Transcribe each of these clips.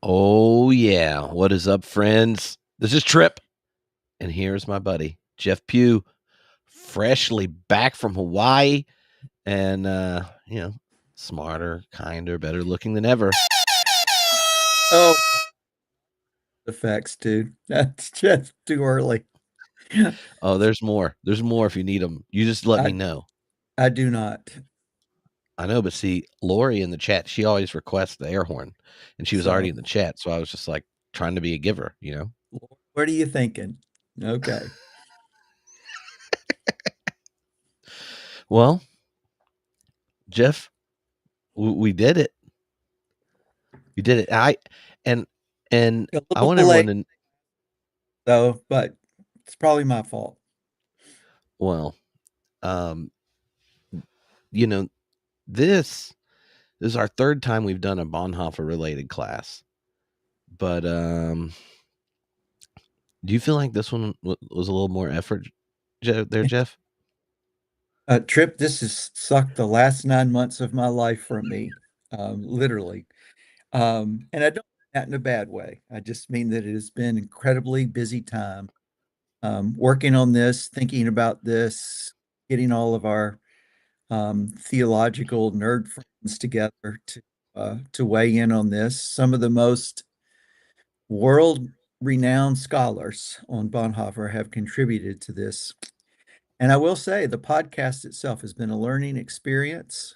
Oh, yeah. What is up, friends? This is Trip, and here's my buddy, Jeff Pugh, freshly back from Hawaii and, smarter, kinder, better looking than ever. Oh, effects, dude. That's just too early. Oh, there's more. There's more if you need them. You just let me I know. I do not. I know, but see, Lori in the chat, she always requests the air horn, and she was already So, in the chat, so I was just like trying to be a giver, you know? what are you thinking? Okay. Well, Jeff, we did it. We did it. And and A I little want everyone late to though, but it's probably my fault. well, um, you know, this is our third time we've done a Bonhoeffer related class. But do you feel like this one was a little more effort there, Jeff? Trip, this has sucked the last 9 months of my life from me, literally. And I don't mean that in a bad way. I just mean that it has been incredibly busy time, working on this, thinking about this, getting all of our theological nerd friends together to weigh in on this. Some of the most world-renowned scholars on Bonhoeffer have contributed to this. And I will say the podcast itself has been a learning experience.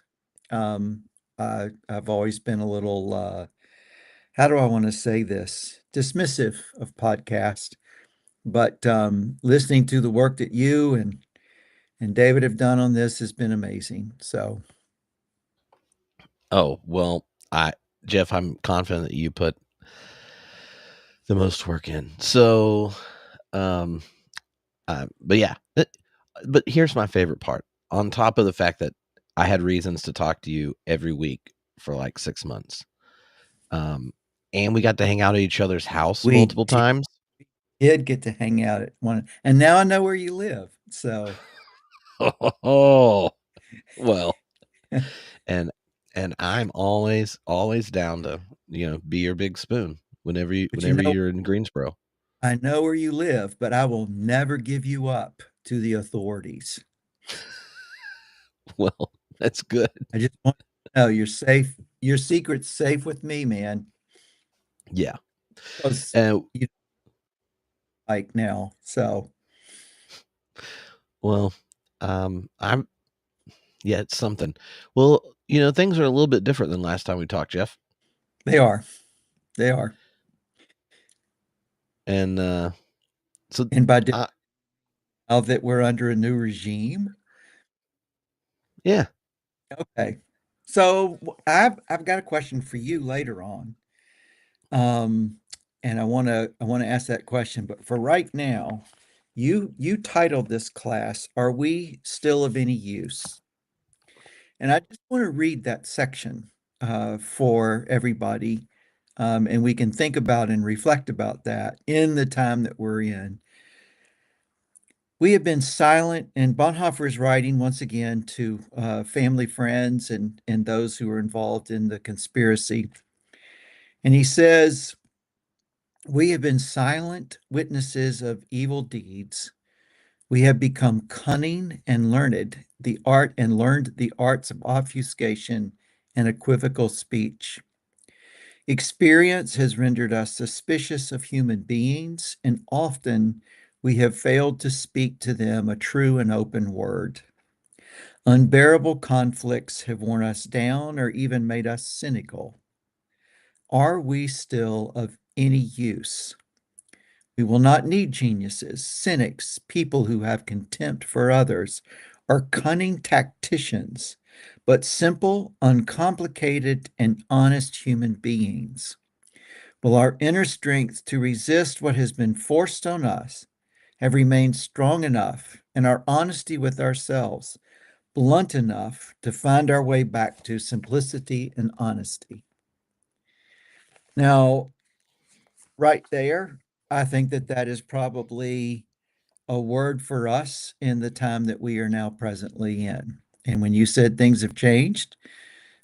Um, I've always been a little, how do I want to say this? Dismissive of podcast, but listening to the work that you and David have done on this has been amazing. So Oh, well, I Jeff, I'm confident that you put the most work in. So, um but yeah. But here's my favorite part. On top of the fact that I had reasons to talk to you every week for like 6 months. Um and we got to hang out at each other's house we multiple times. did get to hang out at one, and now I know where you live. So Oh, well, and I'm always down to, be your big spoon but whenever you're in Greensboro. I know where you live, but I will never give you up to the authorities. Well, that's good. I just want to know you're safe. Your secret's safe with me, man. Yeah. Because And you like now. So well, I'm yeah, it's something. Well, things are a little bit different than last time we talked, Jeff. they are. They are. And so And by uh now that we're under a new regime. yeah. Okay. So I've got a question for you later on. Um, and I want to ask that question, but for right now, you titled this class, "Are We Still of Any Use?" And I just want to read that section for everybody, and we can think about and reflect about that in the time that we're in. We have been silent, and Bonhoeffer is writing once again to family, friends, and those who are involved in the conspiracy. And he says, we have been silent witnesses of evil deeds. We have become cunning and learned learned the arts of obfuscation and equivocal speech. Experience has rendered us suspicious of human beings, and often we have failed to speak to them a true and open word. Unbearable conflicts have worn us down or even made us cynical. Are we still of any use? We will not need geniuses, cynics, people who have contempt for others, or cunning tacticians, but simple, uncomplicated, and honest human beings. Will our inner strength to resist what has been forced on us have remained strong enough, and our honesty with ourselves blunt enough to find our way back to simplicity and honesty? Now, right there, I think that that is probably a word for us in the time that we are now presently in. And when you said things have changed,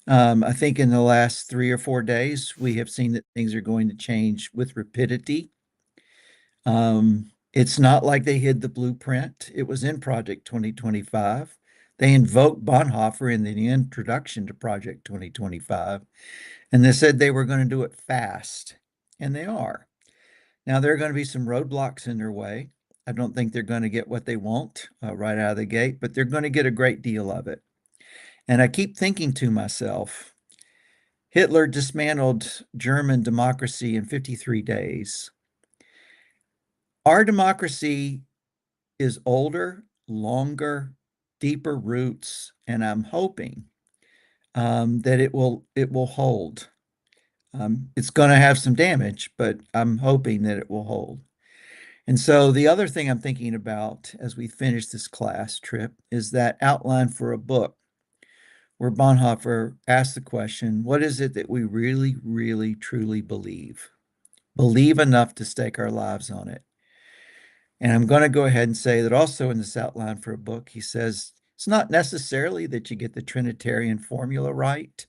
I think in the last 3 or 4 days, we have seen that things are going to change with rapidity. It's not like they hid the blueprint. It was in Project 2025. They invoked Bonhoeffer in the introduction to Project 2025, and they said they were going to do it fast, and they are. Now, there are going to be some roadblocks in their way. I don't think they're going to get what they want right out of the gate, but they're going to get a great deal of it. And I keep thinking to myself, Hitler dismantled German democracy in 53 days. Our democracy is older, longer, deeper roots, and I'm hoping that it will hold. It's going to have some damage, but I'm hoping that it will hold. And so the other thing I'm thinking about as we finish this class trip is that outline for a book where Bonhoeffer asks the question, what is it that we really, really, truly believe? Believe enough to stake our lives on it. And I'm going to go ahead and say that also in this outline for a book, he says it's not necessarily that you get the Trinitarian formula right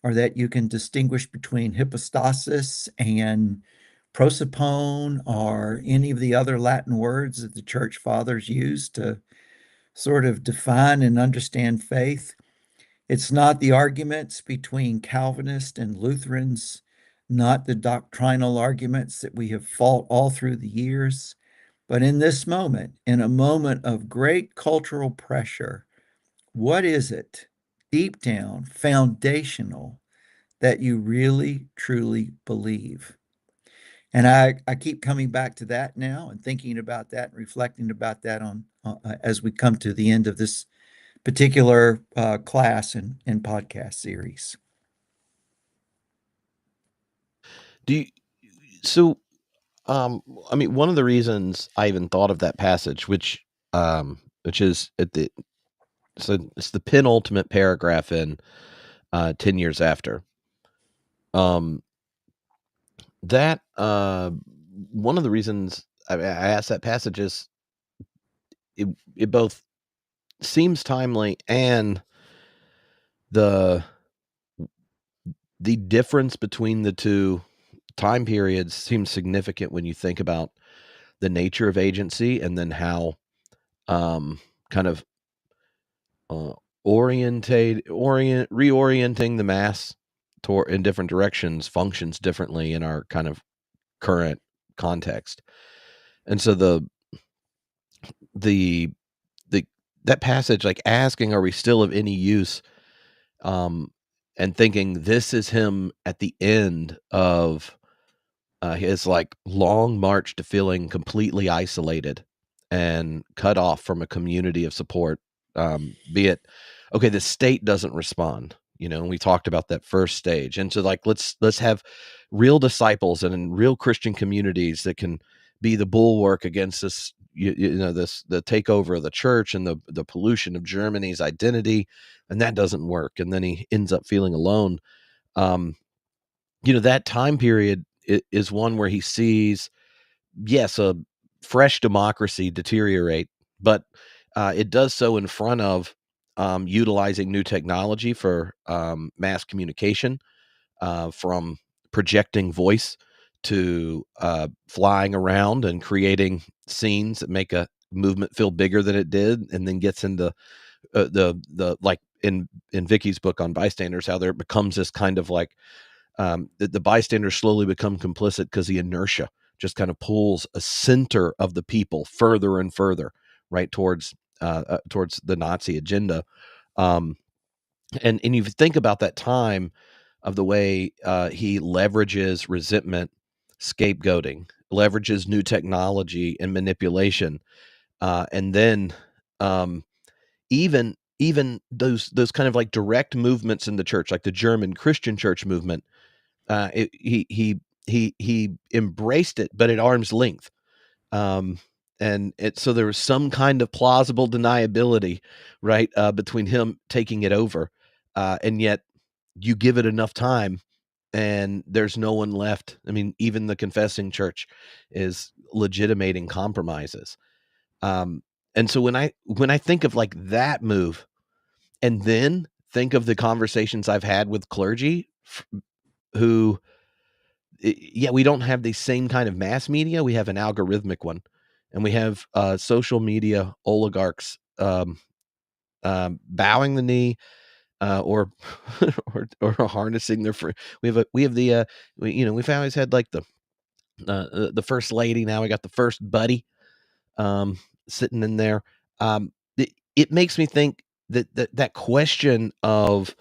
or that you can distinguish between hypostasis and prosopone or any of the other Latin words that the church fathers used to sort of define and understand faith. It's not the arguments between Calvinists and Lutherans, not the doctrinal arguments that we have fought all through the years. But in this moment, in a moment of great cultural pressure, what is it deep down, foundational, that you really, truly believe? And I keep coming back to that now and thinking about that and reflecting about that on as we come to the end of this particular class and podcast series. Do you, so I mean, one of the reasons I even thought of that passage, which is at the so it's the penultimate paragraph in 10 years after. That one of the reasons I asked that passage is it both seems timely and the the difference between the two time periods seems significant when you think about the nature of agency and then how kind of uh, reorienting the mass toward in different directions functions differently in our kind of current context. And so the the that passage, like asking, are we still of any use? And thinking this is him at the end of his like long march to feeling completely isolated and cut off from a community of support. Be it okay, the state doesn't respond, and we talked about that first stage, and so like let's have real disciples and real Christian communities that can be the bulwark against this, this the takeover of the church and the pollution of Germany's identity, and that doesn't work, and then he ends up feeling alone. Um, that time period is one where he sees, yes, a fresh democracy deteriorate, but it does so in front of utilizing new technology for mass communication, from projecting voice to flying around and creating scenes that make a movement feel bigger than it did, and then gets into the like in Vicky's book on bystanders, how there becomes this kind of like the bystanders slowly become complicit because the inertia just kind of pulls a center of the people further and further right towards the Nazi agenda. Um, and you think about that time of the way he leverages resentment, scapegoating, leverages new technology and manipulation, and then um, even those kind of like direct movements in the church, like the German Christian church movement. He embraced it, but at arm's length. Um, and so there was some kind of plausible deniability, right, between him taking it over, and yet you give it enough time, and there's no one left. I mean, even the confessing church is legitimating compromises. Um, and so when I think of like that move, and then think of the conversations I've had with clergy who, yeah, we don't have the same kind of mass media. We have an algorithmic one, and we have social media oligarchs bowing the knee, or or harnessing their free. We have the we've always had like the first lady. Now we got the first buddy sitting in there. It makes me think that question of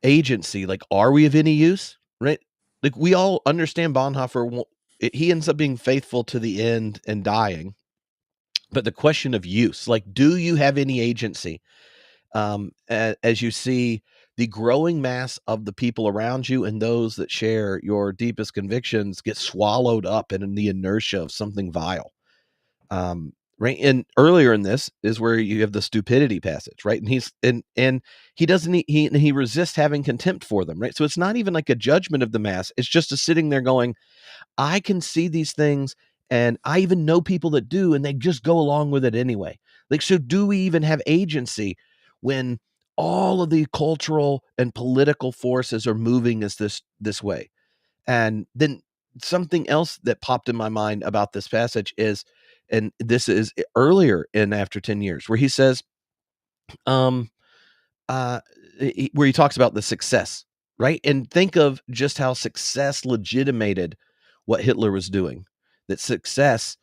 agency, like, are we of any use? Right? Like, we all understand Bonhoeffer. He ends up being faithful to the end and dying. But the question of use, like, do you have any agency? As you see the growing mass of the people around you and those that share your deepest convictions get swallowed up in the inertia of something vile. Right. And earlier in this is where you have the stupidity passage, right? And he doesn't, he resists having contempt for them, right? So it's not even like a judgment of the mass. It's just a sitting there going, I can see these things, and I even know people that do, and they just go along with it anyway. Like, so do we even have agency when all of the cultural and political forces are moving as this way? And then something else that popped in my mind about this passage is, and this is earlier in After 10 Years, where he says, um, uh, where he talks about the success, right? And think of just how success legitimated what Hitler was doing. That success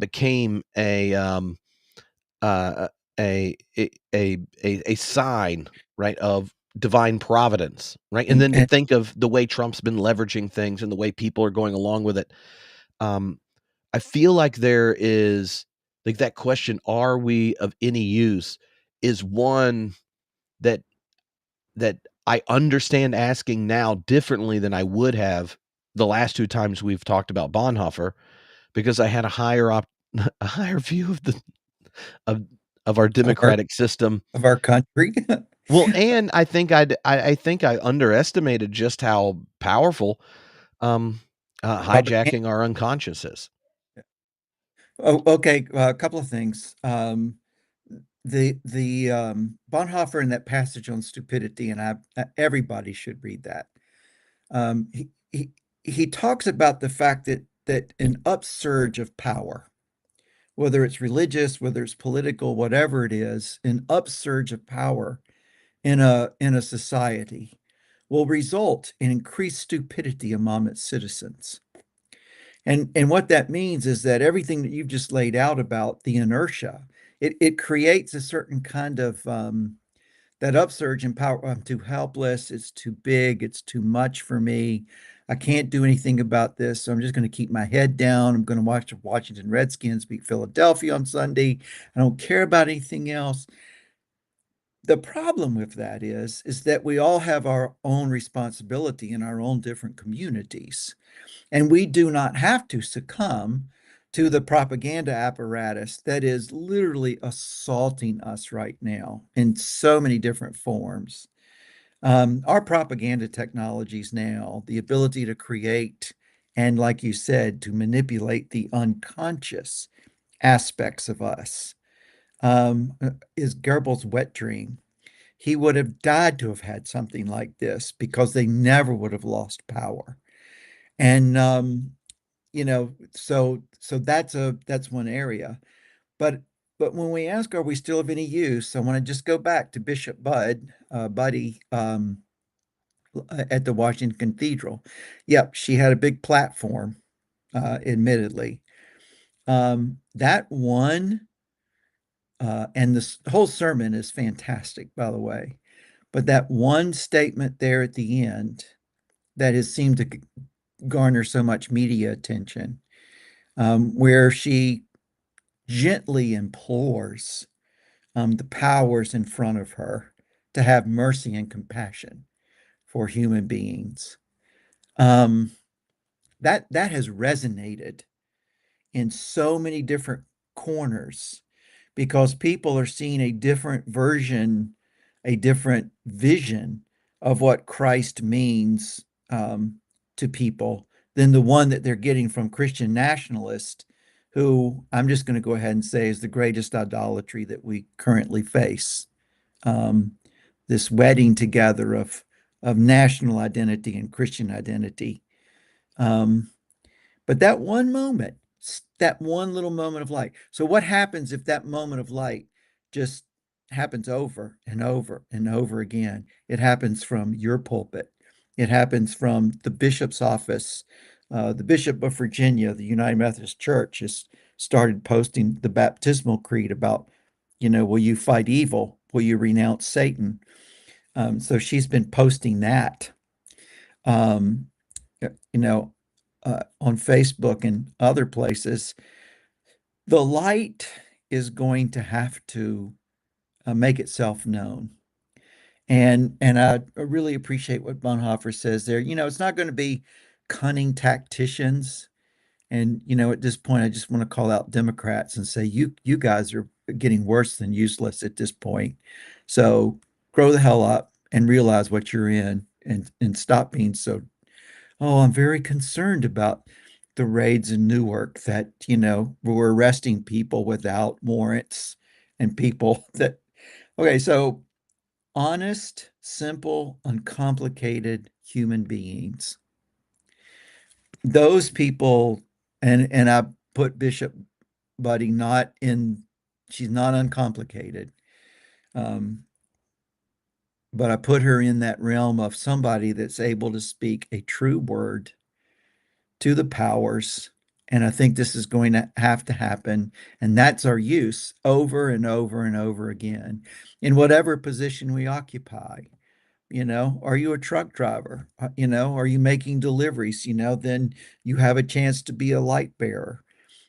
became uh, a, a a sign, right, of divine providence, right? And then to And think of the way Trump's been leveraging things and the way people are going along with it. Um, I feel like there is like that question, are we of any use, is one that that I understand asking now differently than I would have the last two times we've talked about Bonhoeffer, because I had a a higher view of of of our of our democratic system. of our country. Well, and I think I think I underestimated just how powerful um, Propaganda. hijacking our unconscious is. Oh, okay. A couple of things. The Bonhoeffer in that passage on stupidity, and everybody should read that. Um, he, he he talks about the fact that an upsurge of power, whether it's religious, whether it's political, whatever it is, an upsurge of power in a society will result in increased stupidity among its citizens. And what that means is that everything that you've just laid out about the inertia, it creates a certain kind of that upsurge in power. I'm too helpless. It's too big. It's too much for me. I can't do anything about this. So I'm just going to keep my head down. I'm going to watch the Washington Redskins beat Philadelphia on Sunday. I don't care about anything else. The problem with that is that we all have our own responsibility in our own different communities. And we do not have to succumb to the propaganda apparatus that is literally assaulting us right now in so many different forms. Our propaganda technologies now, the ability to create and, like you said, to manipulate the unconscious aspects of us, is Goebbels' wet dream. He would have died to have had something like this because they never would have lost power. And so that's one area. But when we ask, are we still of any use? I want to just go back to Bishop Buddy, at the Washington Cathedral. Yep, she had a big platform, admittedly. That one, and this whole sermon is fantastic, by the way. But that one statement there at the end that has seemed to garner so much media attention, where she gently implores the powers in front of her to have mercy and compassion for human beings. Um, that has resonated in so many different corners because people are seeing a different version, a different vision of what Christ means to people than the one that they're getting from Christian nationalists, who I'm just going to go ahead and say is the greatest idolatry that we currently face. Um, this wedding together of national identity and Christian identity. Um, but that one moment, that one little moment of light. So what happens if that moment of light just happens over and over and over again? It happens from your pulpit. It happens from the bishop's office. The Bishop of Virginia, the United Methodist Church, has started posting the baptismal creed about, will you fight evil? Will you renounce Satan? So she's been posting that. Um, on Facebook and other places, the light is going to have to make itself known. And I really appreciate what Bonhoeffer says there. It's not going to be cunning tacticians. And at this point, I just want to call out Democrats and say you guys are getting worse than useless at this point. So grow the hell up and realize what you're in, and stop being so. Oh, I'm very concerned about the raids in Newark that, were arresting people without warrants and people that, okay, so honest, simple, uncomplicated human beings. Those people, and I put Bishop Buddy not in, she's not uncomplicated. But I put her in that realm of somebody that's able to speak a true word to the powers. And I think this is going to have to happen. And that's our use over and over and over again in whatever position we occupy. Are you a truck driver? Are you making deliveries? Then you have a chance to be a light bearer.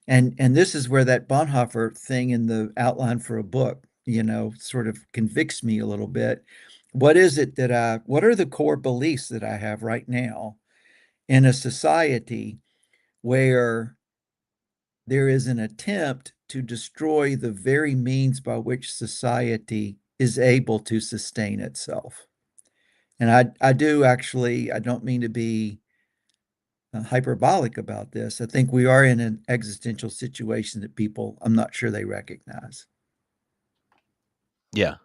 And this is where that Bonhoeffer thing in the outline for a book, sort of convicts me a little bit. What are the core beliefs that I have right now in a society where there is an attempt to destroy the very means by which society is able to sustain itself? And I do actually, I don't mean to be hyperbolic about this. I think we are in an existential situation that people, I'm not sure they recognize. Yeah.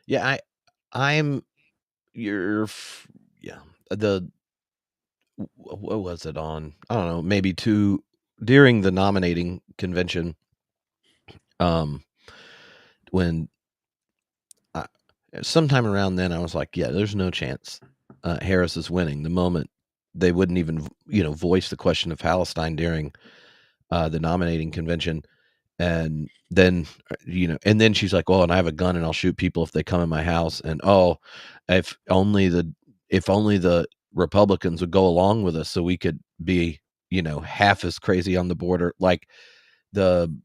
Yeah, I'm you're yeah. The what was it on? I don't know, maybe two during the nominating convention, um when I, sometime around then I was like, yeah, there's no chance Harris is winning. The moment they wouldn't even voice the question of Palestine during the nominating convention. And then and then she's like, oh, and I have a gun and I'll shoot people if they come in my house. And oh, if only the Republicans would go along with us so we could be half as crazy on the border. Like the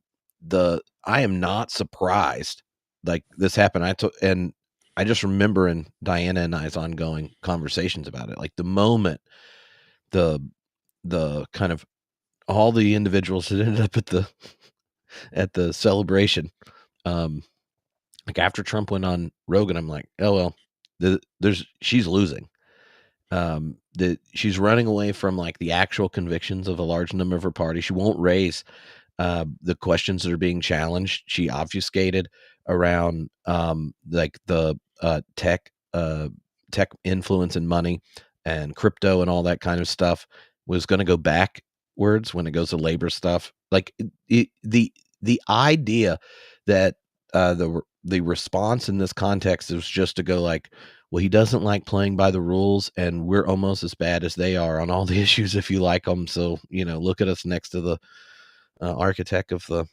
I am not surprised like this happened. And I just remember in Diana and I's ongoing conversations about it, like the moment the kind of all the individuals that ended up at the celebration, um like after Trump went on Rogan, I'm like, oh well, she's losing. That she's running away from like the actual convictions of a large number of her party. She won't raise the questions that are being challenged. She obfuscated around like the tech influence and money and crypto and all that kind of stuff. Was going to go backwards when it goes to labor stuff. Like the idea that the response in this context is just to go like, well, he doesn't like playing by the rules, and we're almost as bad as they are on all the issues if you like them. So look at us next to the architect of the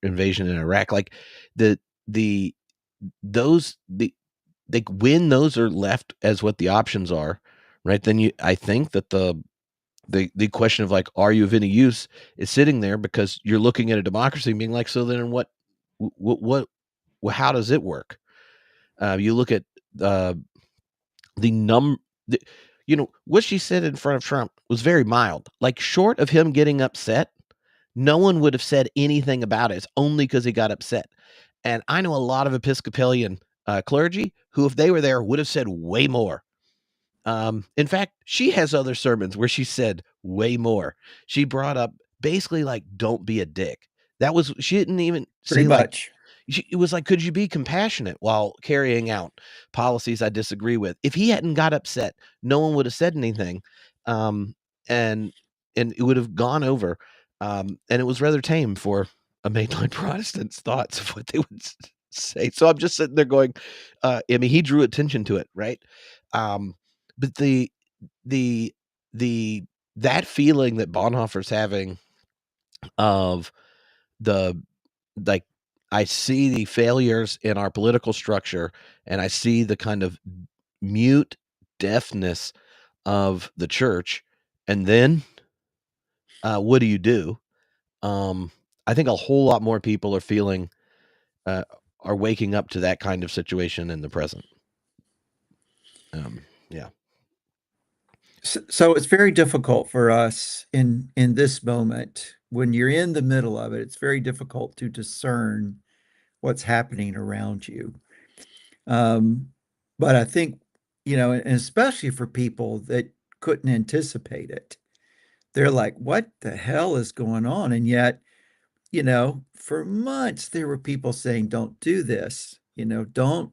invasion in Iraq. Like the those the like when those are left as what the options are, right? Then I think that the question of like, are you of any use, is sitting there because you're looking at a democracy and being like, so then what how does it work? You look at the num the, what she said in front of Trump was very mild. Like short of him getting upset, no one would have said anything about it. It's only because he got upset. And I know a lot of Episcopalian clergy who, if they were there, would have said way more. In fact, she has other sermons where she said way more. She brought up basically like, don't be a dick. That was, she didn't even Pretty say like, much. it was like, could you be compassionate while carrying out policies I disagree with? If he hadn't got upset, no one would have said anything, um, and it would have gone over. And it was rather tame for a mainline Protestant's thoughts of what they would say. So I'm just sitting there going, I mean, he drew attention to it, right? But the the that feeling that Bonhoeffer's having of the like I see the failures in our political structure, and I see the kind of mute deafness of the church, and then what do you do? I think a whole lot more people are feeling uh, are waking up to that kind of situation in the present. Yeah. So it's very difficult for us in this moment when you're in the middle of it. It's very difficult to discern what's happening around you. Um, but I think, and especially for people that couldn't anticipate it, they're like, what the hell is going on? And yet, for months there were people saying, don't do this, don't,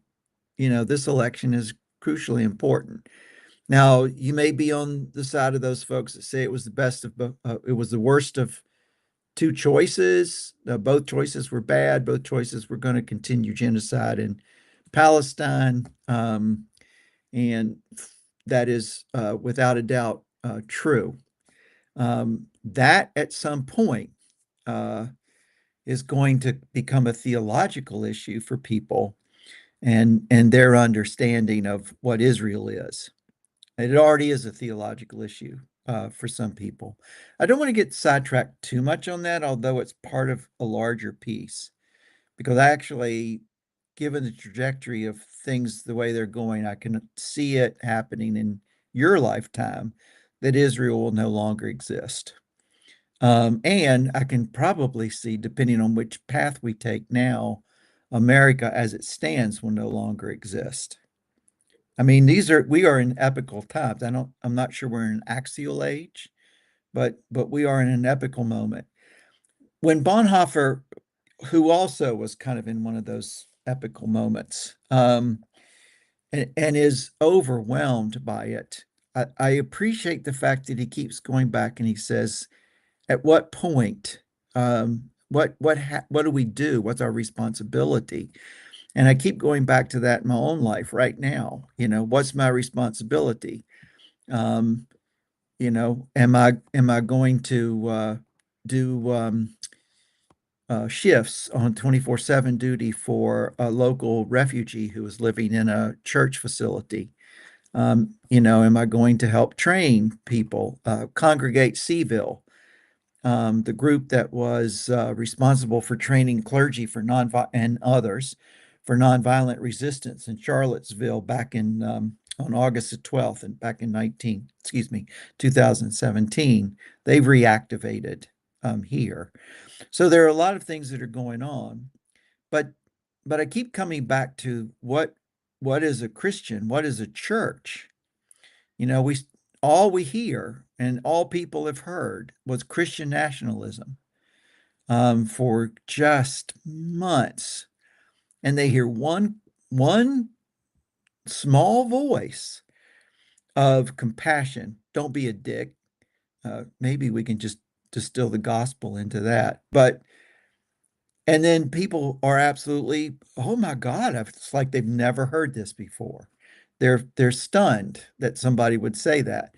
this election is crucially important. Now, you may be on the side of those folks that say it was the best of both, it was the worst of two choices. Both choices were bad. Both choices were going to continue genocide in Palestine. And that is without a doubt true. That at some point uh, is going to become a theological issue for people and their understanding of what Israel is. It already is a theological issue for some people. I don't want to get sidetracked too much on that, although it's part of a larger piece, because actually, given the trajectory of things the way they're going, I can see it happening in your lifetime that Israel will no longer exist. And I can probably see, depending on which path we take now, America as it stands will no longer exist. I mean, we are in epical times. I'm not sure we're in an axial age, but we are in an epical moment. When Bonhoeffer, who also was kind of in one of those epical moments, and is overwhelmed by it, I appreciate the fact that he keeps going back and he says, at what point, what do we do? What's our responsibility? And I keep going back to that in my own life right now. What's my responsibility? Um, am I going to do shifts on 24/7 duty for a local refugee who is living in a church facility? Am I going to help train people? Congregate Seville, the group that was responsible for training clergy for and others for nonviolent resistance in Charlottesville back in on August the 12th and back in 2017. They've reactivated here. So there are a lot of things that are going on, but I keep coming back to what is a Christian? What is a church? We all we hear and all people have heard was Christian nationalism for just months, and they hear one small voice of compassion. Don't be a dick. Maybe we can just distill the gospel into that, but and then people are absolutely, oh my God, it's like they've never heard this before. They're stunned that somebody would say that.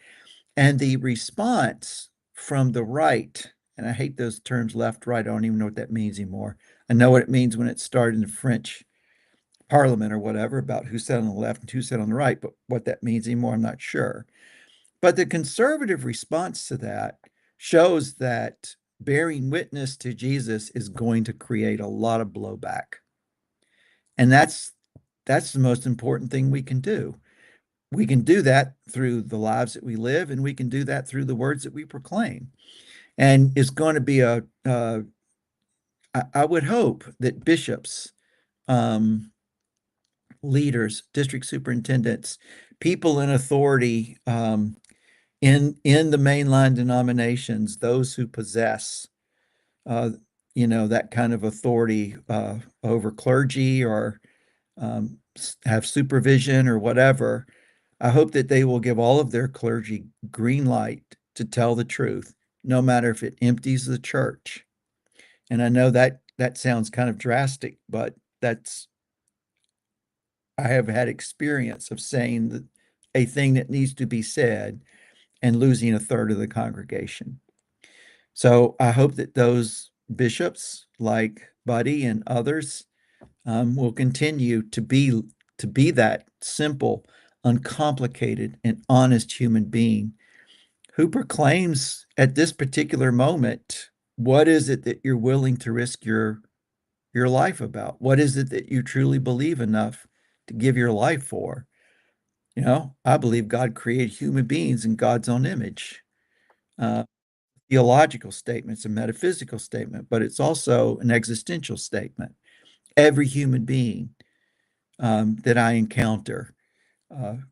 And the response from the right, and I hate those terms left, right, I don't even know what that means anymore. I know what it means when it started in the French Parliament or whatever about who sat on the left and who sat on the right, but what that means anymore, I'm not sure. But the conservative response to that shows that bearing witness to Jesus is going to create a lot of blowback. And that's the most important thing we can do. We can do that through the lives that we live, and we can do that through the words that we proclaim. And it's going to be I would hope that bishops, um, leaders, district superintendents, people in authority, in the mainline denominations, those who possess, uh, that kind of authority over clergy or have supervision or whatever. I hope that they will give all of their clergy green light to tell the truth, no matter if it empties the church. And I know that that sounds kind of drastic, but that's I have had experience of saying that a thing that needs to be said and losing a third of the congregation. So I hope that those bishops like Buddy and others will continue to be that simple, uncomplicated, and honest human being who proclaims at this particular moment, what is it that you're willing to risk your life about? What is it that you truly believe enough to give your life for? I believe God created human beings in God's own image. Uh, Theological statements, a metaphysical statement, but it's also an existential statement. Every human being that I encounter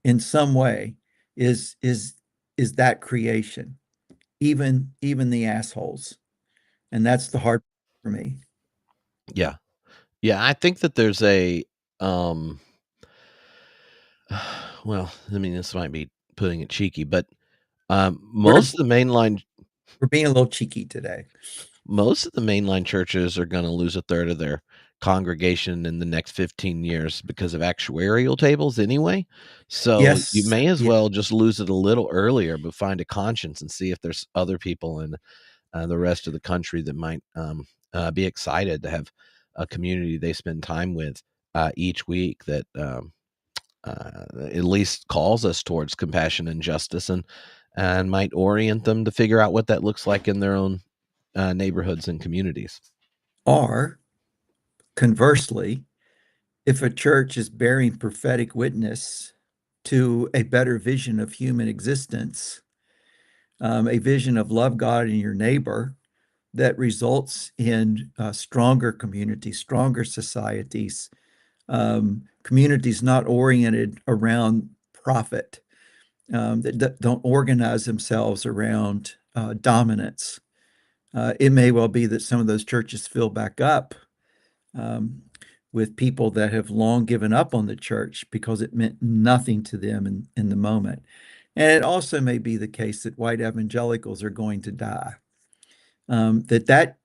in some way is that creation, even the assholes, and that's the hard part for me. Yeah. Yeah, I think that there's a, um well, I mean, this might be putting it cheeky, but, We're we're being a little cheeky today. most of the mainline churches are gonna lose a third of their congregation in the next 15 years because of actuarial tables anyway. So you Yes, may as yeah, well just lose it a little earlier, but find a conscience and see if there's other people in the rest of the country that might be excited to have a community they spend time with each week that at least calls us towards compassion and justice, and might orient them to figure out what that looks like in their own neighborhoods and communities. or conversely, if a church is bearing prophetic witness to a better vision of human existence, a vision of love God and your neighbor that results in stronger communities, stronger societies, communities not oriented around profit, that don't organize themselves around dominance. It may well be that some of those churches fill back up um, with people that have long given up on the church because it meant nothing to them in the moment. And it also may be the case that white evangelicals are going to die. That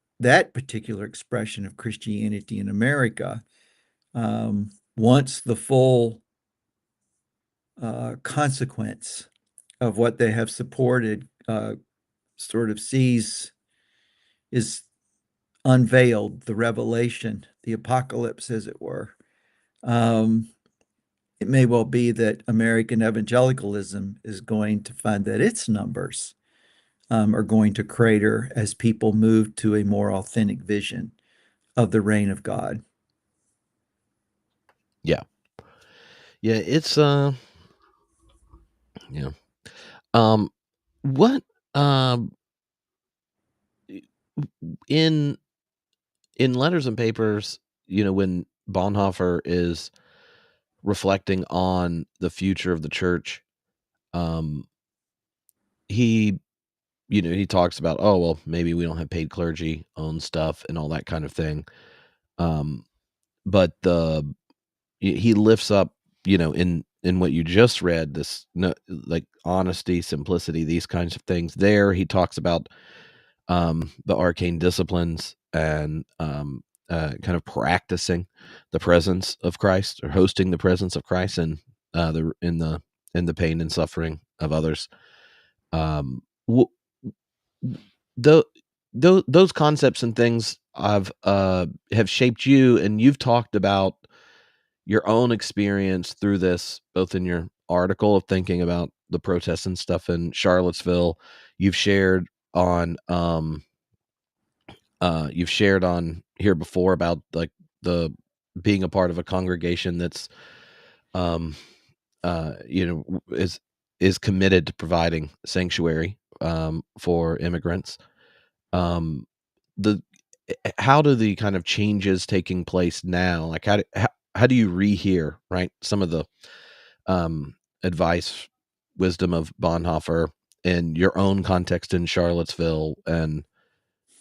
particular expression of Christianity in America, once the full consequence of what they have supported sort of is unveiled, the revelation, the apocalypse, as it were. Um, it may well be that American evangelicalism is going to find that its numbers are going to crater as people move to a more authentic vision of the reign of God. Yeah, yeah, it's yeah. Um, what um in Letters and Papers, when Bonhoeffer is reflecting on the future of the church, um, he he talks about, oh well, maybe we don't have paid clergy own stuff and all that kind of thing. Um, but he lifts up, in what you just read, this no, like honesty, simplicity, these kinds of things. There, he talks about the arcane disciplines and kind of practicing the presence of Christ, or hosting the presence of Christ in the pain and suffering of others. Um, w- Tho those concepts and things have shaped you, and you've talked about your own experience through this, both in your article of thinking about the protests and stuff in Charlottesville. You've shared on, you've shared on here before about, like, the being a part of a congregation that's, um, is committed to providing sanctuary, for immigrants. Um, the how do the kind of changes taking place now, like, how do you rehear, right, some of the advice, wisdom of Bonhoeffer in your own context in Charlottesville, and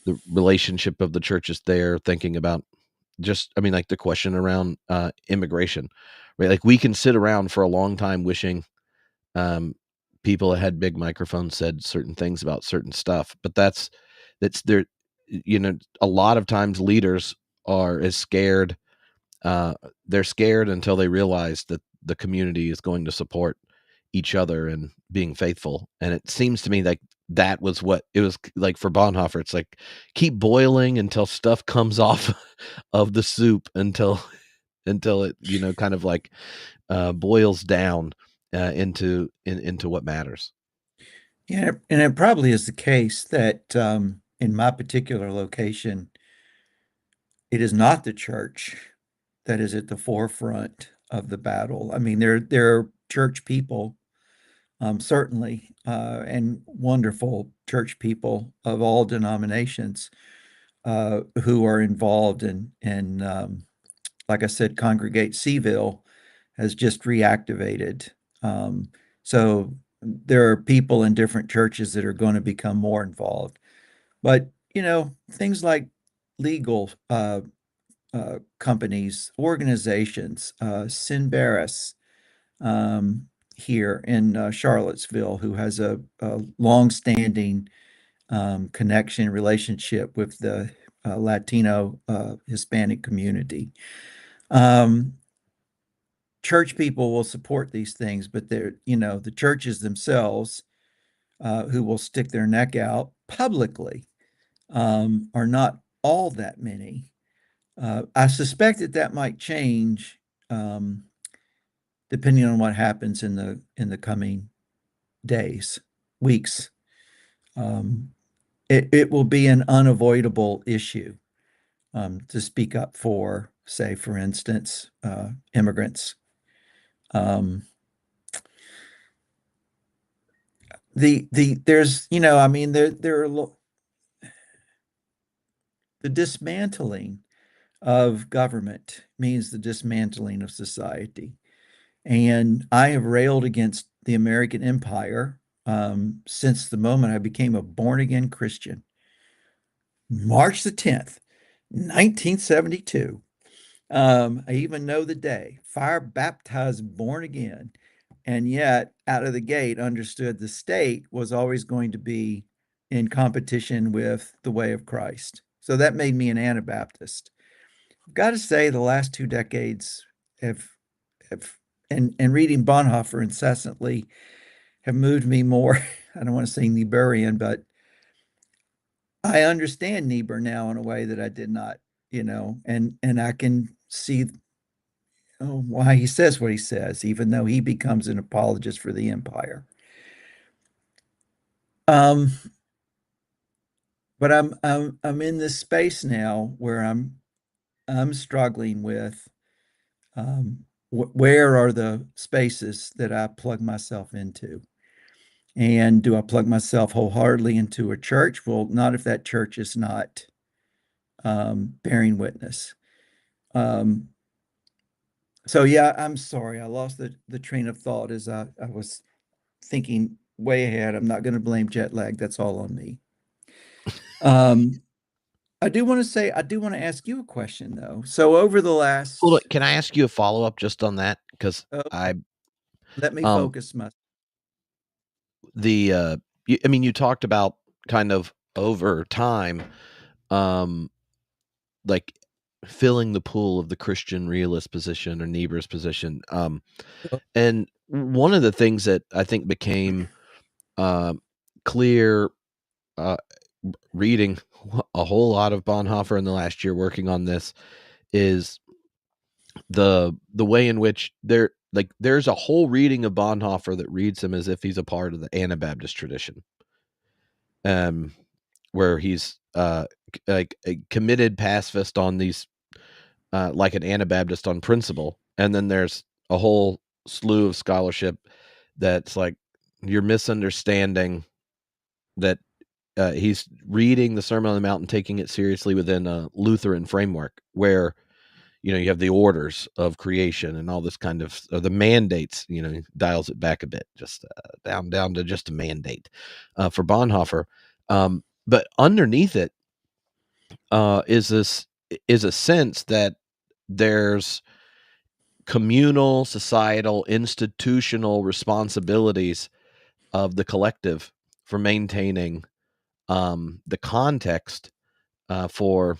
the relationship of the churches there, thinking about just, I mean, like the question around immigration, right? Like we can sit around for a long time wishing um, people that had big microphones said certain things about certain stuff, but that's there. You know, a lot of times leaders are as scared. Uh, they're scared until they realize that the community is going to support each other and being faithful. And it seems to me like that was what it was like for Bonhoeffer. It's like keep boiling until stuff comes off of the soup until it, you know, kind of like boils down into what matters. Yeah, and it probably is the case that in my particular location, it is not the church that is at the forefront of the battle. I mean, there are church people, certainly, and wonderful church people of all denominations who are involved in like I said, Congregate Seville has just reactivated. Um, so there are people in different churches that are going to become more involved. But, you know, things like legal companies, organizations, Sinbaris here in Charlottesville, who has a long-standing connection, relationship with the Latino Hispanic community. Um, Church people will support these things, but they're, you know, the churches themselves who will stick their neck out publicly are not all that many. I suspect that that might change um, depending on what happens in the coming days, weeks. Um, it will be an unavoidable issue to speak up for, say, for instance, immigrants. Um, there's, you know, I mean, there are the dismantling of government means the dismantling of society. And I have railed against the American empire since the moment I became a born again Christian. March the 10th, 1972. I even know the day, fire baptized born again. And yet, out of the gate, understood the state was always going to be in competition with the way of Christ. So that made me an Anabaptist. I've got to say, the last 2 decades have, have and reading Bonhoeffer incessantly have moved me more. I don't want to say Niebuhrian, but I understand Niebuhr now in a way that I did not, you know, and I can see why he says what he says, even though he becomes an apologist for the empire. Um, but I'm in this space now where I'm struggling with where are the spaces that I plug myself into? And do I plug myself wholeheartedly into a church? Well, not if that church is not bearing witness. Um, so yeah, I'm sorry. I lost the train of thought as I was thinking way ahead. I'm not going to blame jet lag. That's all on me. Um, I do want to say, I do want to ask you a question though. So over the Hold on, last, can I ask you a follow up just on that? Because okay, I let me um focus my, the I mean, you talked about kind of over time, um, like filling the pool of the Christian realist position or Niebuhr's position. And one of the things that I think became um, clear uh, reading a whole lot of Bonhoeffer in the last year working on this is the way in which there's a whole reading of Bonhoeffer that reads him as if he's a part of the Anabaptist tradition. Um, where he's like a committed pacifist on these like an Anabaptist on principle, and then there's a whole slew of scholarship that's like you're misunderstanding that he's reading the Sermon on the Mount and taking it seriously within a Lutheran framework where you know you have the orders of creation and all this kind of the mandates. You know, he dials it back a bit, just down to just a mandate for Bonhoeffer. But underneath it is a sense that there's communal, societal, institutional responsibilities of the collective for maintaining the context for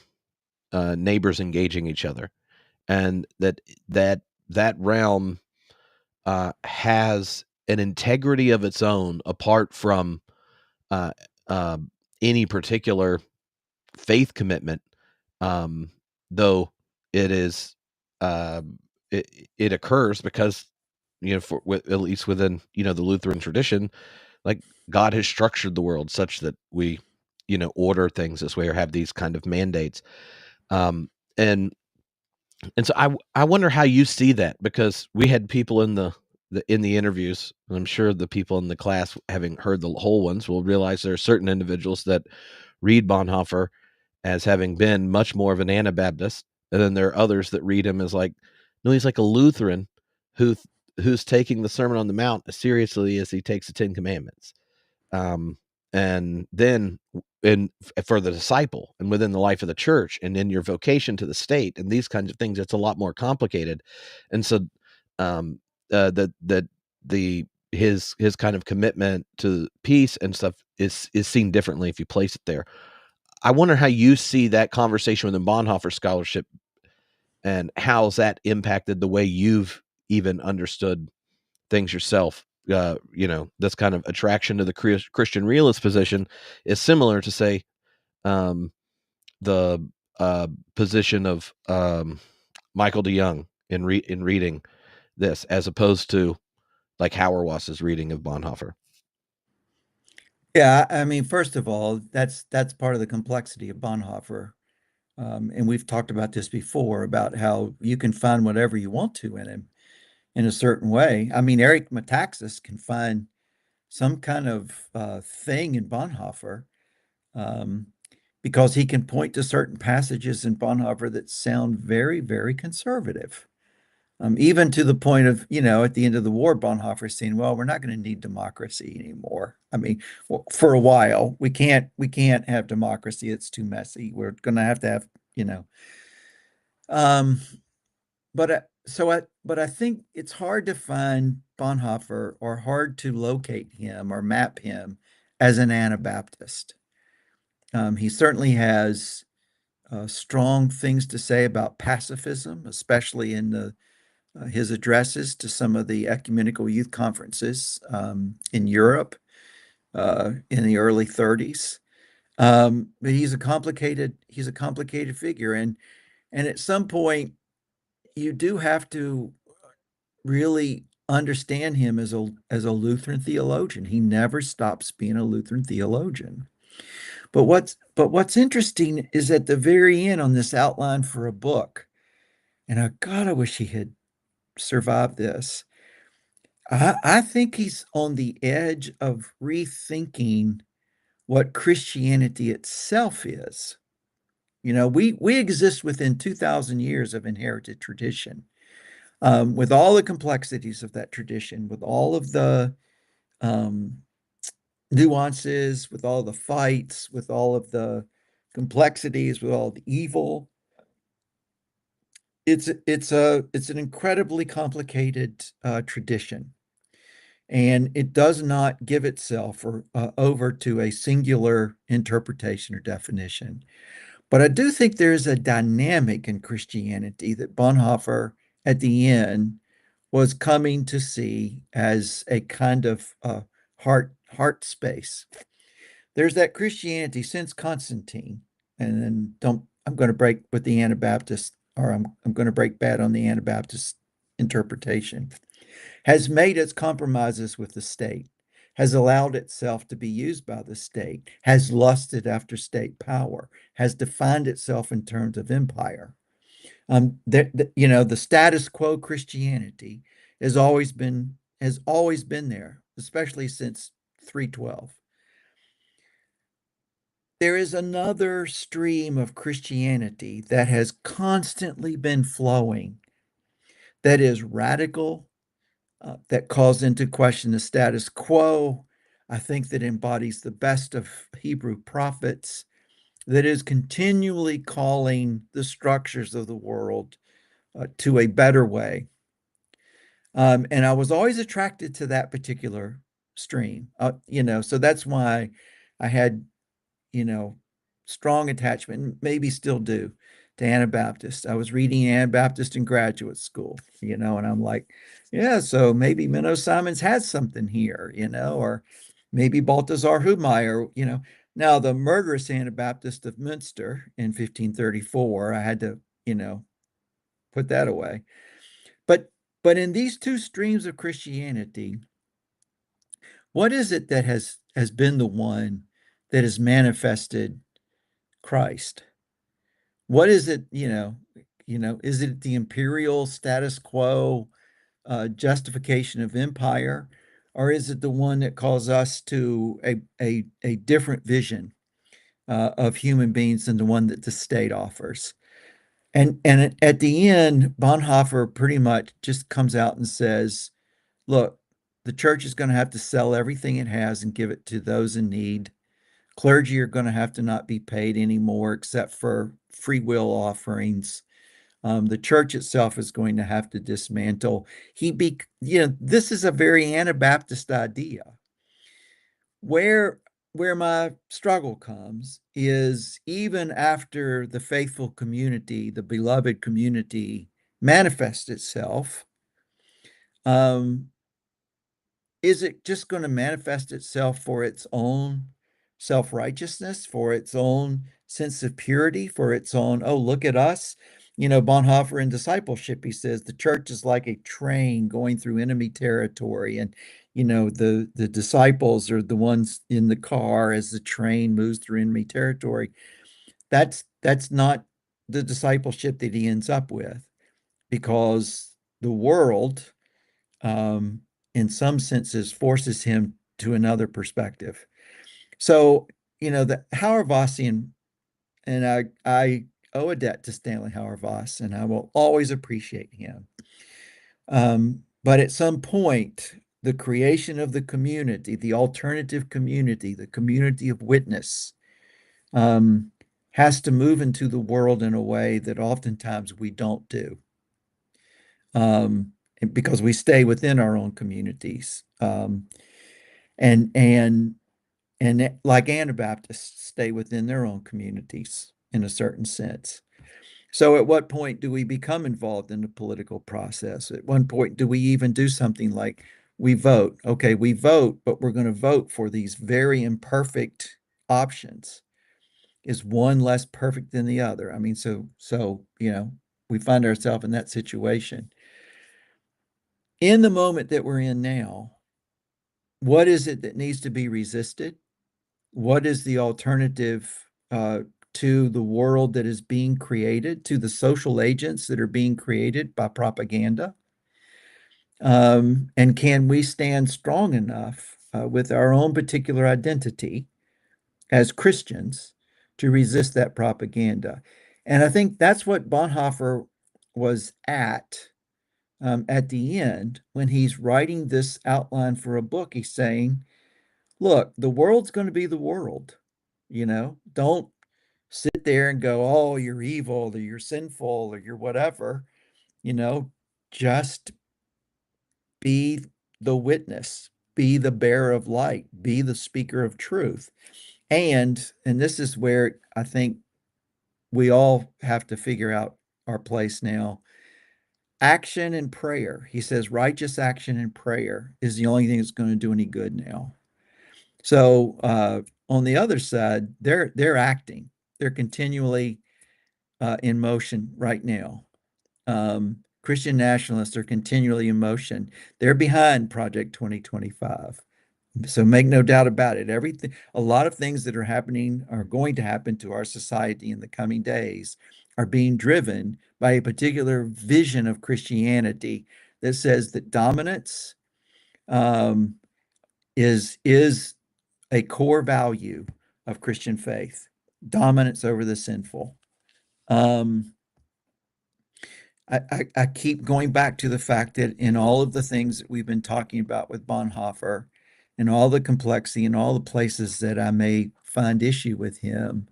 neighbors engaging each other, and that that realm has an integrity of its own apart from uh, uh, any particular faith commitment, um, though it is uh, it, it occurs because at least within the Lutheran tradition, like God has structured the world such that we order things this way or have these kind of mandates, um, and so I wonder how you see that, because we had people in the interviews, and I'm sure the people in the class, having heard the whole ones, will realize there are certain individuals that read Bonhoeffer as having been much more of an Anabaptist, and then there are others that read him as like, no, he's like a Lutheran who who's taking the Sermon on the Mount as seriously as he takes the Ten Commandments. um, and then for the disciple and within the life of the church and in your vocation to the state and these kinds of things, it's a lot more complicated. And so um, the his kind of commitment to peace and stuff is seen differently if you place it there. I wonder how you see that conversation within Bonhoeffer scholarship, and how's that impacted the way you've even understood things yourself. This kind of attraction to the Christian realist position is similar to, say, um, the position of Michael DeYoung in reading this, as opposed to like Hauerwas's reading of Bonhoeffer. Yeah, I mean, first of all, that's part of the complexity of Bonhoeffer. And we've talked about this before about how you can find whatever you want to in him in a certain way. I mean, Eric Metaxas can find some kind of thing in Bonhoeffer, um, because he can point to certain passages in Bonhoeffer that sound very, very conservative. Even to the point of, at the end of the war, Bonhoeffer saying, "Well, we're not going to need democracy anymore. I mean, for a while, we can't have democracy. It's too messy. We're going to have, you know." Um, but I think it's hard to find Bonhoeffer, or hard to locate him or map him as an Anabaptist. He certainly has strong things to say about pacifism, especially in his addresses to some of the ecumenical youth conferences in Europe in the early 30s. But he's a complicated figure, and at some point you do have to really understand him as a Lutheran theologian. He never stops being a Lutheran theologian. But what's interesting is at the very end on this outline for a book, and I wish he had survived this. I think he's on the edge of rethinking what Christianity itself is. We exist within 2,000 years of inherited tradition, with all the complexities of that tradition, with all of the um, nuances, with all the fights, with all of the complexities, with all the evil. It's an incredibly complicated tradition, and it does not give itself over to a singular interpretation or definition. But I do think there's a dynamic in Christianity that Bonhoeffer, at the end, was coming to see as a kind of heart space. There's that Christianity since Constantine, and then don't I'm going to break with the Anabaptist, or I'm going to break bad on the Anabaptist interpretation, has made its compromises with the state, has allowed itself to be used by the state, has lusted after state power, has defined itself in terms of empire. The status quo Christianity has always been there, especially since 312. There is another stream of Christianity that has constantly been flowing, that is radical, that calls into question the status quo. I think that embodies the best of Hebrew prophets, that is continually calling the structures of the world to a better way. And I was always attracted to that particular stream, so that's why I had, you know, strong attachment, maybe still do, to Anabaptist. I was reading Anabaptist in graduate school, and I'm like, yeah, so maybe Menno Simons has something here, or maybe Balthasar Hubmaier, Now, the murderous Anabaptist of Münster in 1534, I had to, put that away. But but in these two streams of Christianity, what is it that has been the one that has manifested Christ? What is it, is it the imperial status quo justification of empire, or is it the one that calls us to a different vision of human beings than the one that the state offers? And at the end, Bonhoeffer pretty much just comes out and says, look, the church is going to have to sell everything it has and give it to those in need. Clergy are going to have to not be paid anymore except for free will offerings. The church itself is going to have to dismantle. This is a very Anabaptist idea. Where where my struggle comes is even after the faithful community, the beloved community manifests itself, um, is it just going to manifest itself for its own self-righteousness, for its own sense of purity, for its own, oh, look at us? Bonhoeffer in Discipleship, he says the church is like a train going through enemy territory. And, the disciples are the ones in the car as the train moves through enemy territory. That's not the discipleship that he ends up with, because the world, um, in some senses, forces him to another perspective. So, the Hauervasian, and I owe a debt to Stanley Hauerwas, and I will always appreciate him. But at some point, the creation of the community, the alternative community, the community of witness, um, has to move into the world in a way that oftentimes we don't do. Because we stay within our own communities. And and and like Anabaptists stay within their own communities in a certain sense. So at what point do we become involved in the political process? At one point, do we even do something like we vote? Okay, we vote, but we're going to vote for these very imperfect options. Is one less perfect than the other? I mean, so we find ourselves in that situation. In the moment that we're in now, what is it that needs to be resisted? What is the alternative to the world that is being created, to the social agents that are being created by propaganda? And can we stand strong enough with our own particular identity as Christians to resist that propaganda? And I think that's what Bonhoeffer was at the end when he's writing this outline for a book. He's saying, look, the world's going to be the world. Don't sit there and go, oh, you're evil or you're sinful or you're whatever. Just be the witness, be the bearer of light, be the speaker of truth. And this is where I think we all have to figure out our place now. Action and prayer. He says righteous action and prayer is the only thing that's going to do any good now. So on the other side, they're acting. They're continually in motion right now. Christian nationalists are continually in motion. They're behind Project 2025. So make no doubt about it. A lot of things that are happening, are going to happen to our society in the coming days, are being driven by a particular vision of Christianity that says that dominance um, is a core value of Christian faith, dominance over the sinful. Um, I keep going back to the fact that in all of the things that we've been talking about with Bonhoeffer, and all the complexity and all the places that I may find issue with him,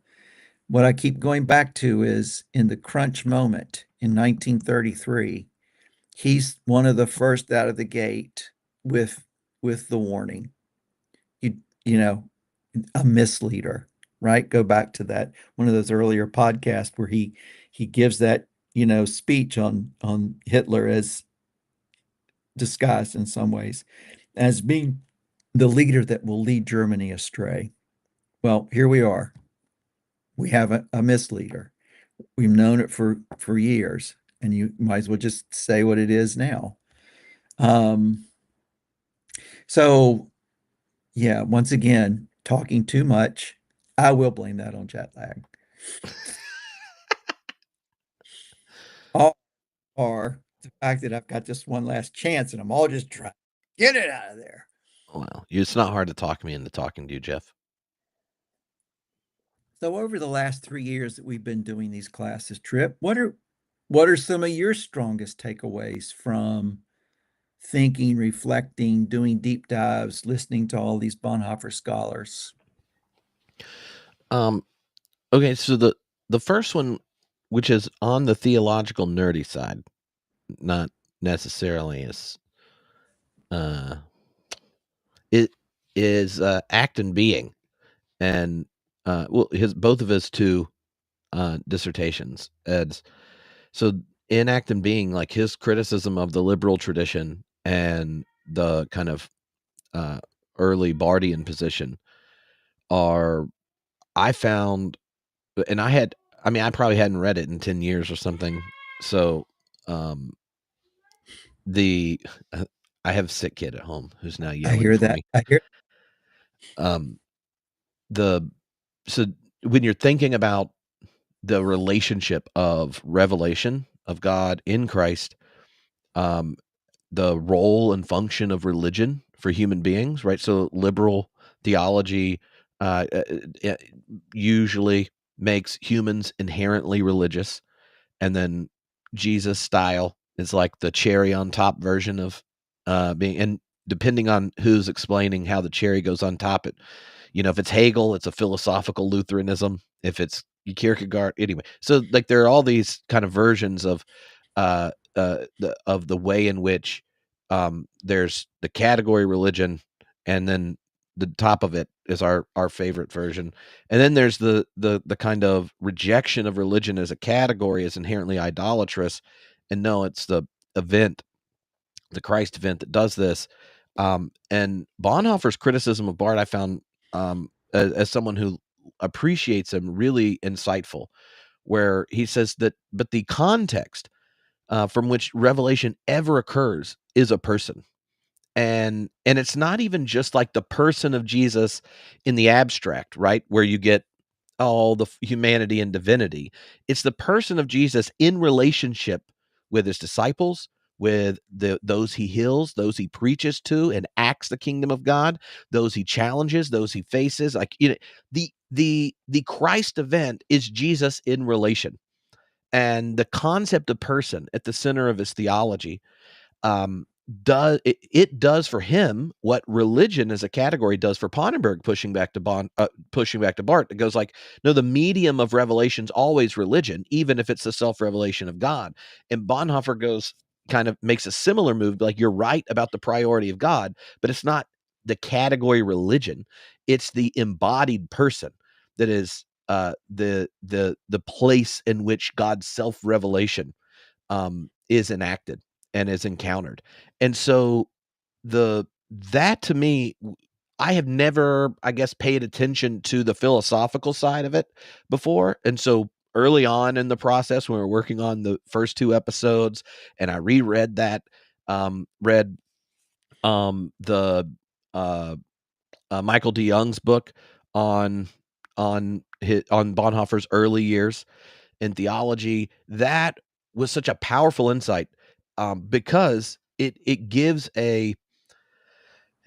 what I keep going back to is in the crunch moment in 1933, he's one of the first out of the gate with the warning. You you know, a misleader, right? Go back to that one of those earlier podcasts where he gives that, speech on Hitler as disguised in some ways as being the leader that will lead Germany astray. Well, here we are. We have a misleader. We've known it for years, and you might as well just say what it is now. Um, so yeah, once again, talking too much. I will blame that on jet lag. Or, or the fact that I've got this one last chance and I'm all just trying to get it out of there. Well, it's not hard to talk me into talking to you, Jeff. So over the last 3 years that we've been doing these classes, Trip, what are some of your strongest takeaways from thinking, reflecting, doing deep dives, listening to all these Bonhoeffer scholars? Um, okay, so the first one, which is on the theological nerdy side, not necessarily as uh, it is act and being, and well, his both of his two dissertations. And so in act and being, like his criticism of the liberal tradition and the kind of uh, early Bardian position are, I found, and I probably hadn't read it in 10 years or something. So, um, the, I have a sick kid at home who's now I yelling hear for that. me. I hear Um, the, so when you're thinking about the relationship of revelation of God in Christ, um, the role and function of religion for human beings, right? So liberal theology uh, uh, uh, usually makes humans inherently religious, and then Jesus style is like the cherry on top version of being. And depending on who's explaining how the cherry goes on top, if it's Hegel, it's a philosophical Lutheranism. If it's Kierkegaard, anyway. So like there are all these kind of versions of the way in which there's the category religion, and then the top of it is our favorite version, and then there's the kind of rejection of religion as a category as inherently idolatrous, and no, it's the event, the Christ event, that does this. And Bonhoeffer's criticism of Barth, I found, as someone who appreciates him, really insightful, where he says that, but the context from which revelation ever occurs is a person. And it's not even just like the person of Jesus in the abstract, right? Where you get all the humanity and divinity. It's the person of Jesus in relationship with his disciples, with those he heals, those he preaches to and acts the kingdom of God, those he challenges, those he faces. Like, the Christ event is Jesus in relation, and the concept of person at the center of his theology um, it does for him what religion as a category does for Pannenberg, pushing back to Barth. It goes like, no, the medium of revelation's always religion, even if it's the self-revelation of God. And Bonhoeffer goes, kind of makes a similar move, like, you're right about the priority of God, but it's not the category religion; it's the embodied person that is the place in which God's self-revelation is enacted and is encountered. And so that to me, I have never, I guess, paid attention to the philosophical side of it before. And so early on in the process, when we were working on the first two episodes, and I reread that, read the uh, Michael DeYoung's book on on Bonhoeffer's early years in theology. That was such a powerful insight, because it gives a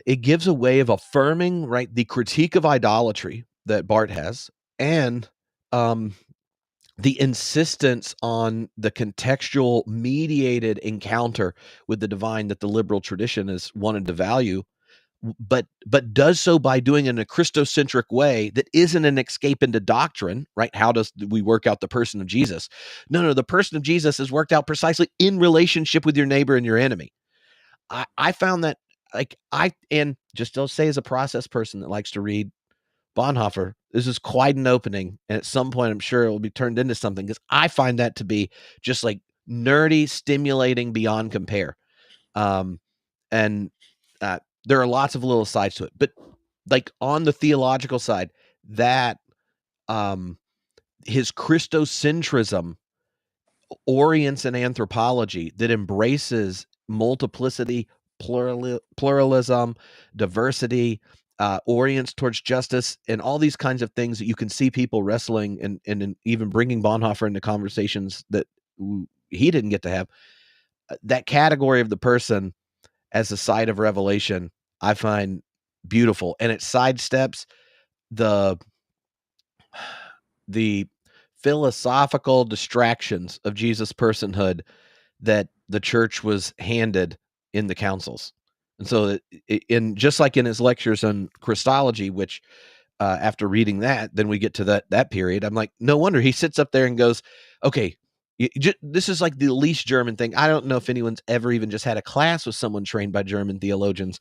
way of affirming, right, the critique of idolatry that Barth has, and um, the insistence on the contextual mediated encounter with the divine that the liberal tradition has wanted to value, but does so by doing it in a Christocentric way that isn't an escape into doctrine, right? How does we work out the person of Jesus? No, the person of Jesus is worked out precisely in relationship with your neighbor and your enemy. I found that, and just don't say, as a process person that likes to read Bonhoeffer, this is quite an opening, and at some point I'm sure it will be turned into something, because I find that to be just like nerdy, stimulating beyond compare. Um, and there are lots of little sides to it, but like on the theological side, that um, his Christocentrism orients an anthropology that embraces multiplicity, pluralism, diversity, orients towards justice, and all these kinds of things that you can see people wrestling and even bringing Bonhoeffer into conversations that he didn't get to have. That category of the person as a site of revelation, I find beautiful, and it sidesteps the the philosophical distractions of Jesus' personhood that the church was handed in the councils. And so, in just like in his lectures on Christology, which after reading that, then we get to that period. I'm like, no wonder he sits up there and goes, okay, this is like the least German thing. I don't know if anyone's ever even just had a class with someone trained by German theologians,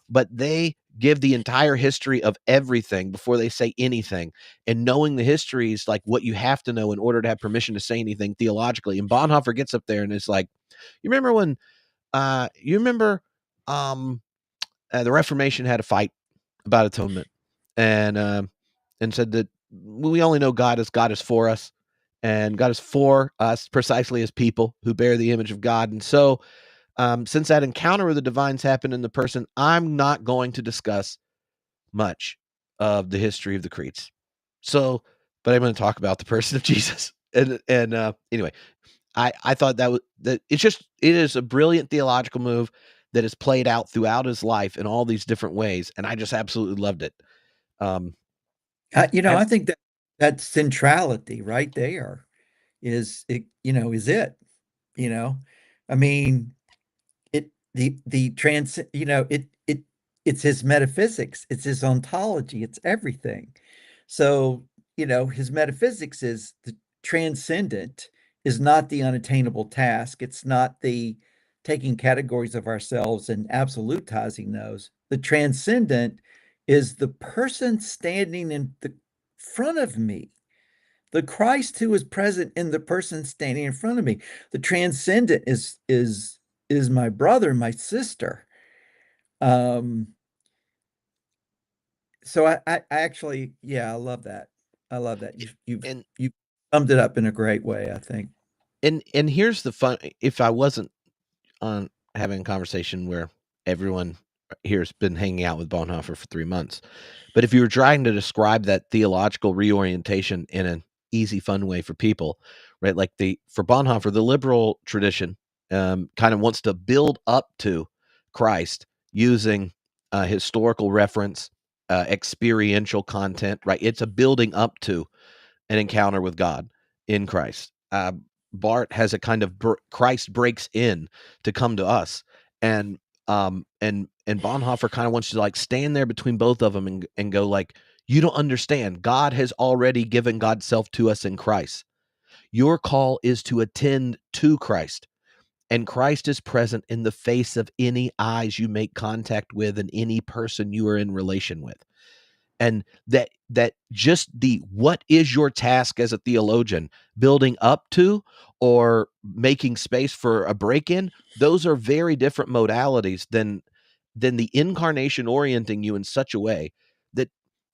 but they give the entire history of everything before they say anything. And knowing the history is like what you have to know in order to have permission to say anything theologically. And Bonhoeffer gets up there and it's like, you remember when, you remember the Reformation had a fight about atonement, and said that we only know God is for us, and God is for us precisely as people who bear the image of God. And so, since that encounter with the divines happened in the person, I'm not going to discuss much of the history of the creeds. So, but I'm going to talk about the person of Jesus. And anyway, I thought that it is a brilliant theological move that is played out throughout his life in all these different ways, and I just absolutely loved it. Um, I think that centrality right there is it, is it, you know, I mean, the trans, it's his metaphysics, it's his ontology, it's everything. So, his metaphysics is the transcendent, is not the unattainable task. It's not the taking categories of ourselves and absolutizing those. The transcendent is the person standing in the front of me, the Christ who is present in the person standing in front of me. The transcendent is my brother, my sister. Um, so I actually, yeah, I love that. I love that. and You've summed it up in a great way, I think. and here's the fun: if I wasn't on having a conversation where everyone here's been hanging out with Bonhoeffer for 3 months, but if you were trying to describe that theological reorientation in an easy, fun way for people, right? Like for Bonhoeffer, the liberal tradition kind of wants to build up to Christ using historical reference, experiential content, right? It's a building up to an encounter with God in Christ. Bart has a kind of Christ breaks in to come to us, and Bonhoeffer kind of wants you to like stand there between both of them and go like, you don't understand. God has already given God's self to us in Christ. Your call is to attend to Christ, and Christ is present in the face of any eyes you make contact with and any person you are in relation with. And that just the what is your task as a theologian, building up to or making space for a break-in, those are very different modalities than the incarnation orienting you in such a way that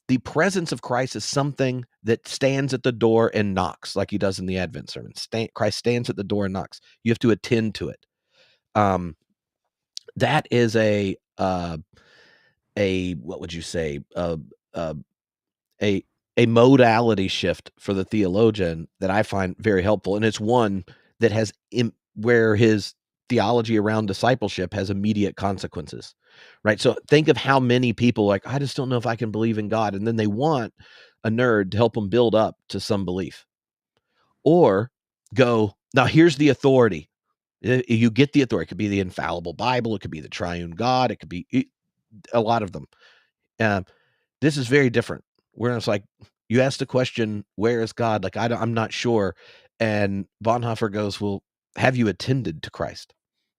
the presence of Christ is something that stands at the door and knocks, like he does in the Advent sermon. Christ stands at the door and knocks. You have to attend to it. That is a what would you say, uh, a a modality shift for the theologian that I find very helpful, and it's one that has where his theology around discipleship has immediate consequences, right? So think of how many people like, I just don't know if I can believe in God, and then they want a nerd to help them build up to some belief, or go, now here's the authority. You get the authority. It could be the infallible Bible. It could be the triune God. It could be a lot of them. Um, this is very different. Where it's like you ask the question, "Where is God?" Like I'm not sure, and Bonhoeffer goes, "Well, have you attended to Christ?"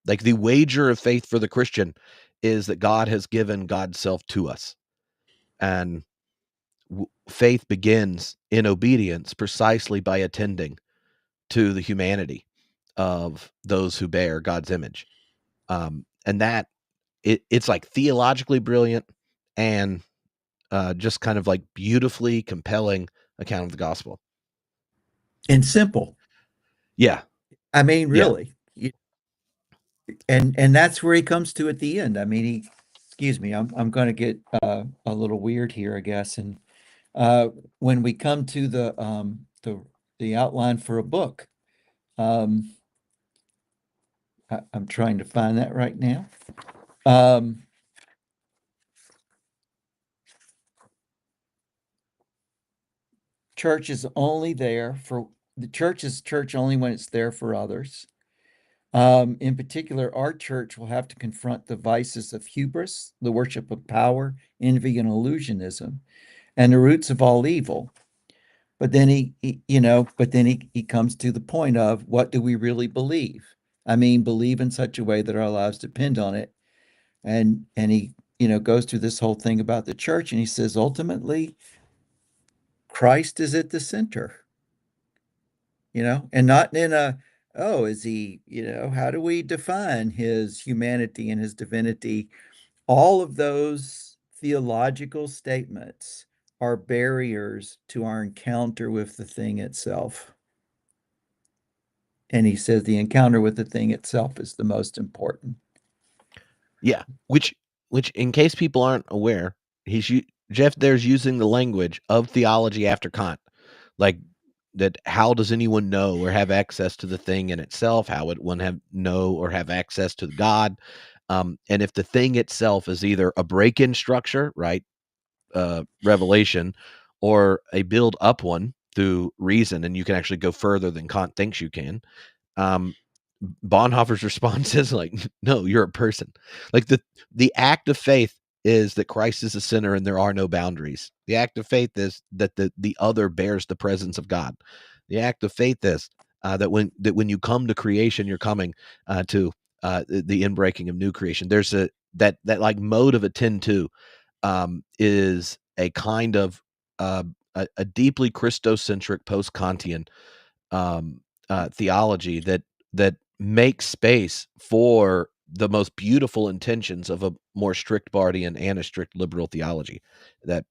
Like the wager of faith for the Christian is that God has given God's self to us, and faith begins in obedience precisely by attending to the humanity of those who bear God's image. And that it's like theologically brilliant and just kind of like beautifully compelling account of the gospel. And simple. Yeah, I mean, yeah, really. And that's where he comes to at the end. I mean, excuse me, I'm going to get a little weird here, I guess. And when we come to the outline for a book, um, I'm trying to find that right now. Um, church is only there for the church is church only when it's there for others. In particular, our church will have to confront the vices of hubris, the worship of power, envy, and illusionism, and the roots of all evil. But then he comes to the point of what do we really believe? I mean, believe in such a way that our lives depend on it. And he, goes through this whole thing about the church, and he says ultimately Christ is at the center, and not in a, oh, is he, how do we define his humanity and his divinity? All of those theological statements are barriers to our encounter with the thing itself. And he says the encounter with the thing itself is the most important. yeah. Which in case people aren't aware, Jeff there's using the language of theology after Kant, like that. How does anyone know or have access to the thing in itself? How would one have know or have access to God? And if the thing itself is either a break-in structure, right, revelation, or a build-up one through reason, and you can actually go further than Kant thinks you can. Um, Bonhoeffer's response is like, "No, you're a person." Like the act of faith is that Christ is a sinner and there are no boundaries. The act of faith is that the other bears the presence of God. The act of faith is that when you come to creation, you're coming to the inbreaking of new creation. There's that like mode of attend to is a kind of a deeply Christocentric post-Kantian um, theology that makes space for the most beautiful intentions of a more strict Bardian and a strict liberal theology. That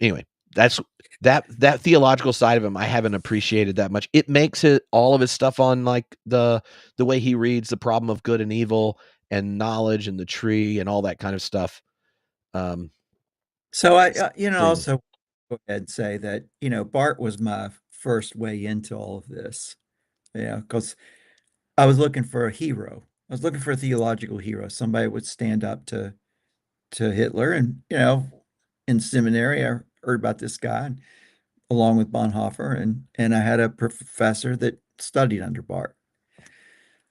anyway, that's that theological side of him I haven't appreciated that much. It makes it all of his stuff on like the way he reads the problem of good and evil and knowledge and the tree and all that kind of stuff. Um, So extremely. also go ahead and say that, Bart was my first way into all of this. Yeah, because I was looking for a hero. I was looking for a theological hero, somebody would stand up to Hitler. And, in seminary, I heard about this guy along with Bonhoeffer, and I had a professor that studied under Bart.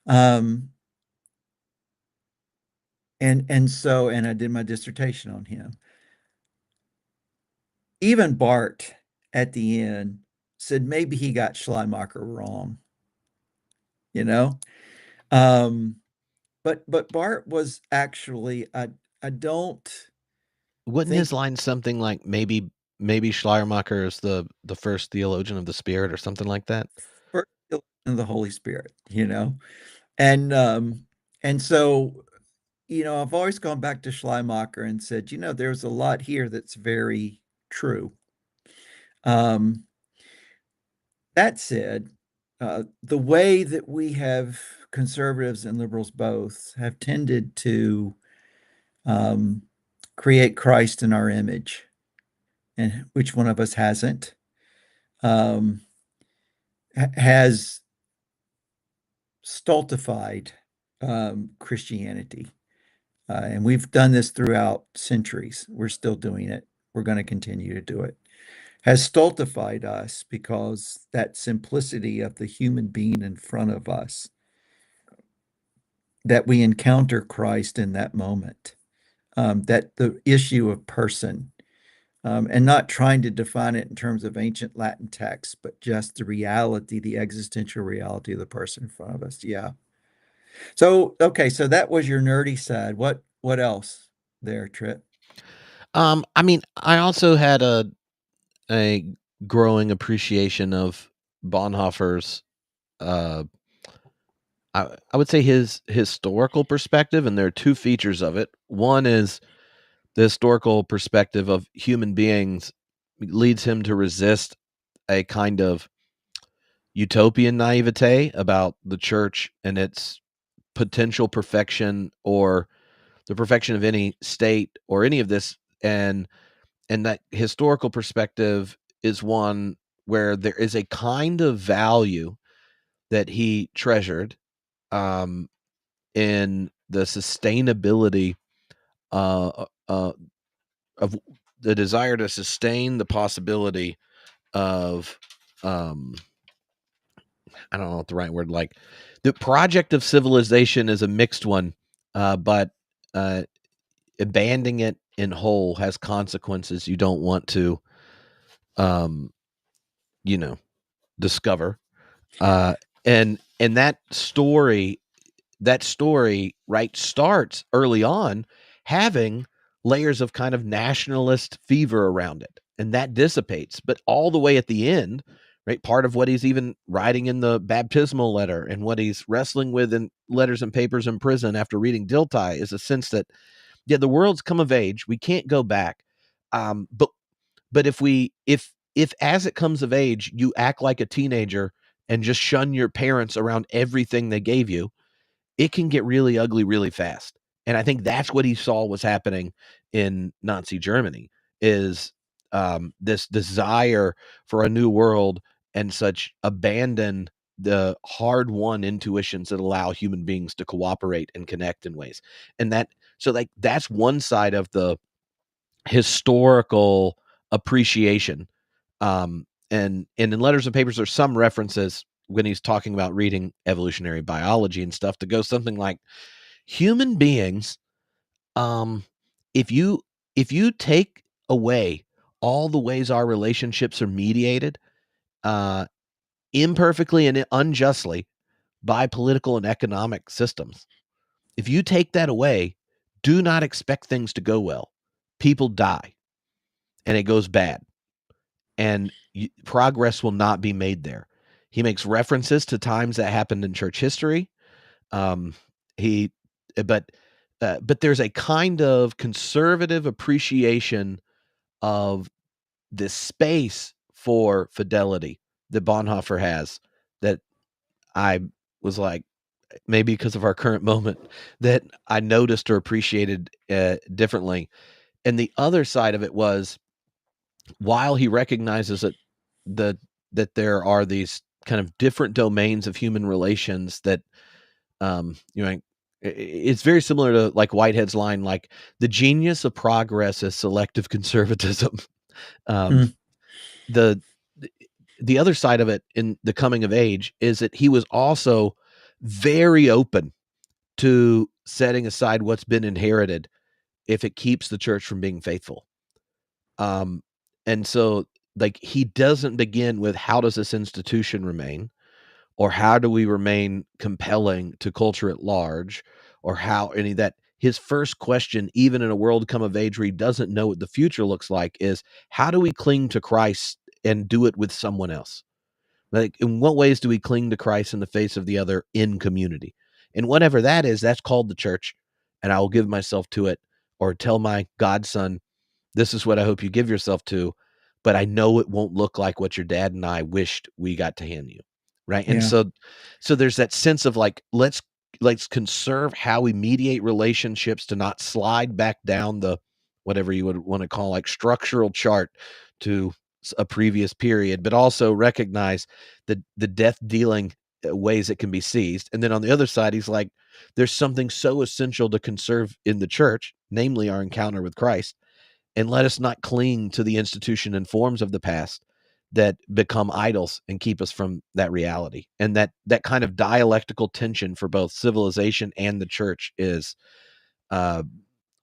Um, and I did my dissertation on him. Even Bart at the end said maybe he got Schleiermacher wrong, you know. Um, but Bart was actually I don't Wouldn't his think line something like maybe Schleiermacher is the first theologian of the Spirit or something like that? first in the Holy Spirit. And and so I've always gone back to Schleiermacher and said, there's a lot here that's very true. Um, that said, the way that we have conservatives and liberals both have tended to um, create Christ in our image, and which one of us hasn't, um, has stultified Christianity. And we've done this throughout centuries. We're still doing it. We're going to continue to do it. Has stultified us because that simplicity of the human being in front of us, that we encounter Christ in that moment. that the issue of person, and not trying to define it in terms of ancient Latin texts, but just the reality, the existential reality of the person in front of us. Yeah. So, okay, so that was your nerdy side. What else there, Trip? I mean, I also had a growing appreciation of Bonhoeffer's, uh, I would say his historical perspective, and there are two features of it. One is the historical perspective of human beings leads him to resist a kind of utopian naivete about the church and its potential perfection or the perfection of any state or any of this, and that historical perspective is one where there is a kind of value that he treasured, um, in the sustainability, of the desire to sustain the possibility of, um, I don't know what the right word, like the project of civilization is a mixed one, but uh, abandoning it in whole has consequences you don't want to, um, you know, discover. Uh, and that story, right, starts early on having layers of kind of nationalist fever around it, and that dissipates. But all the way at the end, right, part of what he's even writing in the baptismal letter and what he's wrestling with in letters and papers in prison after reading Dilthey is a sense that, yeah, the world's come of age. We can't go back. But if as it comes of age, you act like a teenager and just shun your parents around everything they gave you, it can get really ugly really fast. And I think that's what he saw was happening in Nazi Germany is, this desire for a new world and such abandon the hard-won intuitions that allow human beings to cooperate and connect in ways. And like that's one side of the historical appreciation. And in letters and papers, there's some references when he's talking about reading evolutionary biology and stuff to go something like human beings. Um, if you if you take away all the ways our relationships are mediated, uh, imperfectly and unjustly by political and economic systems, if you take that away, do not expect things to go well. People die, and it goes bad. And progress will not be made there. He makes references to times that happened in church history. Um, he, but but there's a kind of conservative appreciation of this space for fidelity that Bonhoeffer has that I was like, maybe because of our current moment, that I noticed or appreciated differently. And the other side of it was, while he recognizes the that there are these kind of different domains of human relations that, it's very similar to like Whitehead's line, like the genius of progress is selective conservatism. um, Mm, the the other side of it in the coming of age is that he was also very open to setting aside what's been inherited if it keeps the church from being faithful. Um, and so, like, he doesn't begin with how does this institution remain, or how do we remain compelling to culture at large, or how any of that. His first question, even in a world come of age where he doesn't know what the future looks like, is how do we cling to Christ and do it with someone else? Like, in what ways do we cling to Christ in the face of the other in community? And whatever that is, that's called the church, and I will give myself to it, or tell my godson, this is what I hope you give yourself to, but I know it won't look like what your dad and I wished we got to hand you. Right. And yeah, so there's that sense of like, let's conserve how we mediate relationships to not slide back down the whatever you would want to call like structural chart to a previous period, but also recognize the death dealing ways it can be seized. And then on the other side, he's like, there's something so essential to conserve in the church, namely our encounter with Christ, and let us not cling to the institution and forms of the past that become idols and keep us from that reality. And that kind of dialectical tension for both civilization and the church is, uh,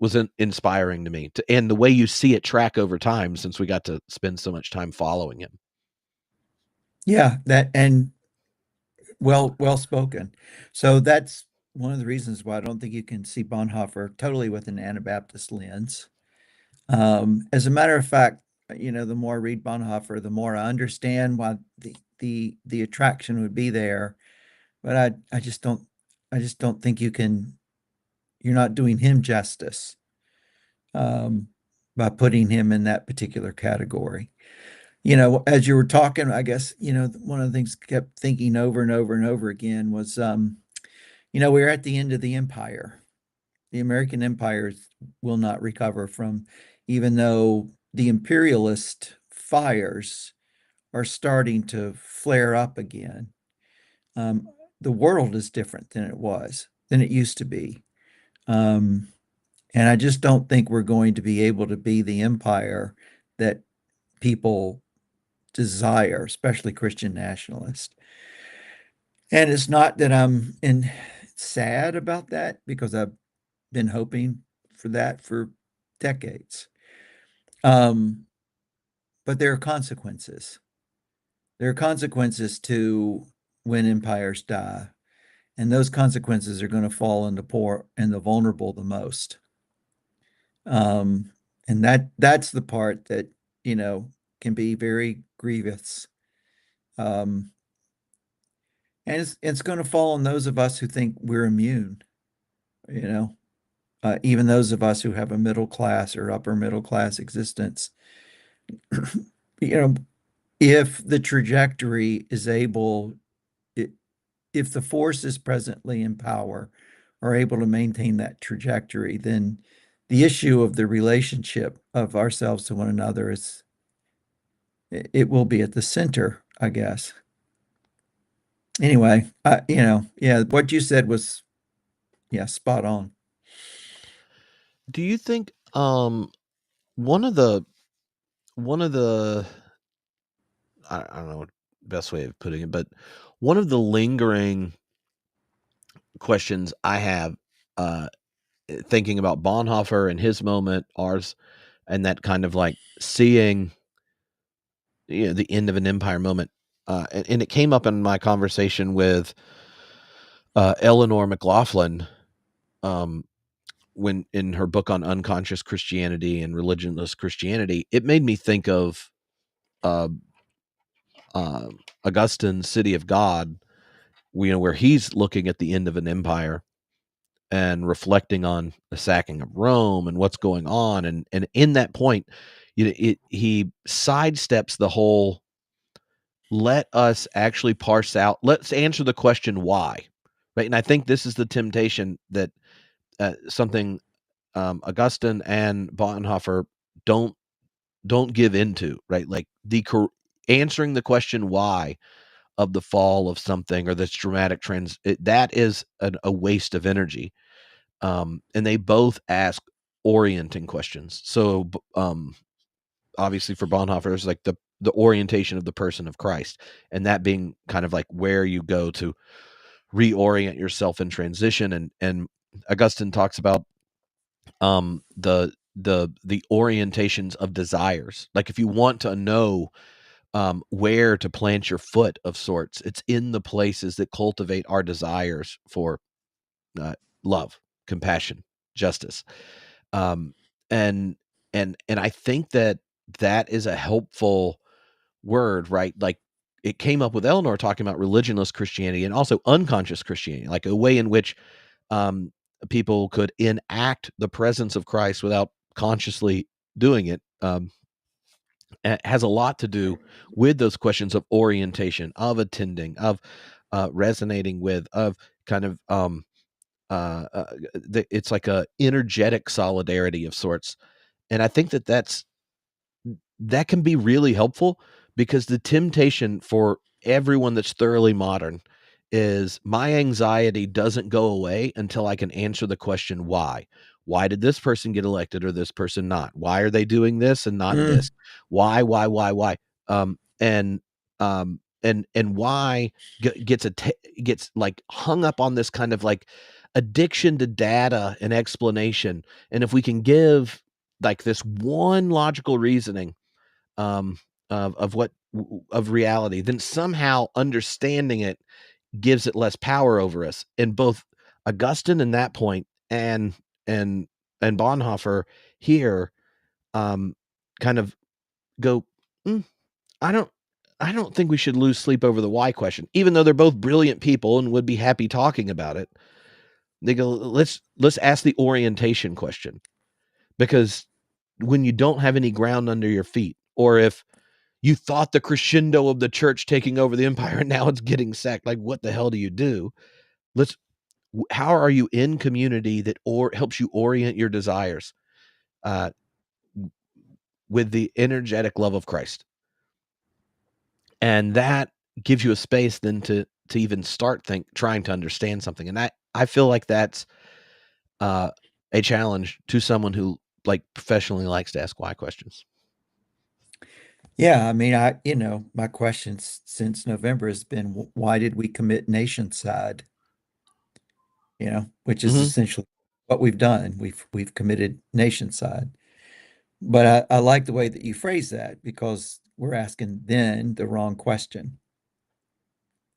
was inspiring to me, and the way you see it track over time, since we got to spend so much time following him. Yeah, that and well spoken. So that's one of the reasons why I don't think you can see Bonhoeffer totally with an Anabaptist lens. As a matter of fact, the more I read Bonhoeffer, the more I understand why the attraction would be there. But I just don't think you're not doing him justice um, by putting him in that particular category. As you were talking, I guess, one of the things I kept thinking over and over and over again was, we're at the end of the empire. The American empire will not recover from, even though the imperialist fires are starting to flare up again. Um, the world is different than it used to be. Um, and I just don't think we're going to be able to be the empire that people desire, especially Christian nationalists. And it's not that sad about that because I've been hoping for that for decades. Um, but there are consequences. There are consequences to when empires die, and those consequences are going to fall on the poor and the vulnerable the most. Um, and that's the part that, can be very grievous. Um, and it's going to fall on those of us who think we're immune, you know, even those of us who have a middle class or upper middle class existence. you know, if the trajectory is able, if the forces presently in power are able to maintain that trajectory, then the issue of the relationship of ourselves to one another it will be at the center, I guess. Anyway, yeah, what you said was, yeah, spot on. Do you think one of the one of the I don't know best way of putting it, but one of the lingering questions I have, uh, thinking about Bonhoeffer and his moment, ours, and that kind of like seeing, the end of an empire moment, and it came up in my conversation with Eleanor McLaughlin, um, when in her book on unconscious Christianity and religionless Christianity. It made me think of uh, uh, Augustine's City of God, where he's looking at the end of an empire and reflecting on the sacking of Rome and what's going on, and in that point, he sidesteps the whole. Let us actually parse out. Let's answer the question why, right? And I think this is the temptation that something Augustine and Bonhoeffer don't don't give into, right? Like answering the question why of the fall of something or this dramatic that is a waste of energy. And they both ask orienting questions. So, obviously for Bonhoeffer, it's like the orientation of the person of Christ, and that being kind of like where you go to reorient yourself in transition. And Augustine talks about the orientations of desires. Like if you want to know where to plant your foot of sorts, it's in the places that cultivate our desires for uh, love, compassion, justice. Um, and and I think that is a helpful word, right? Like it came up with Eleanor talking about religionless Christianity and also unconscious Christianity, like a way in which um, people could enact the presence of Christ without consciously doing it. Has a lot to do with those questions of orientation, of attending, of resonating with, of kind of it's like a energetic solidarity of sorts. And I think that can be really helpful, because the temptation for everyone that's thoroughly modern is my anxiety doesn't go away until I can answer the question why. Why did this person get elected or this person not? Why are they doing this and not Mm, this? Why? And why gets like hung up on this kind of like addiction to data and explanation. And if we can give like this one logical reasoning um, of what of reality, then somehow understanding it gives it less power over us. And both Augustine in that point and and Bonhoeffer here kind of go, "Mm, I don't I don't think we should lose sleep over the why question," even though they're both brilliant people and would be happy talking about it. They go, let's ask the orientation question, because when you don't have any ground under your feet, or if you thought the crescendo of the church taking over the empire and now it's getting sacked, like what the hell do you do? Let's How are you in community that or helps you orient your desires uh, with the energetic love of Christ, and that gives you a space then to even start trying to understand something. And I feel like that's uh, a challenge to someone who like professionally likes to ask why questions. Yeah, I mean, my question since November has been, why did we commit nationcide? Which is Mm-hmm. essentially what we've done. We've committed nationcide. But I like the way that you phrase that, because we're asking then the wrong question.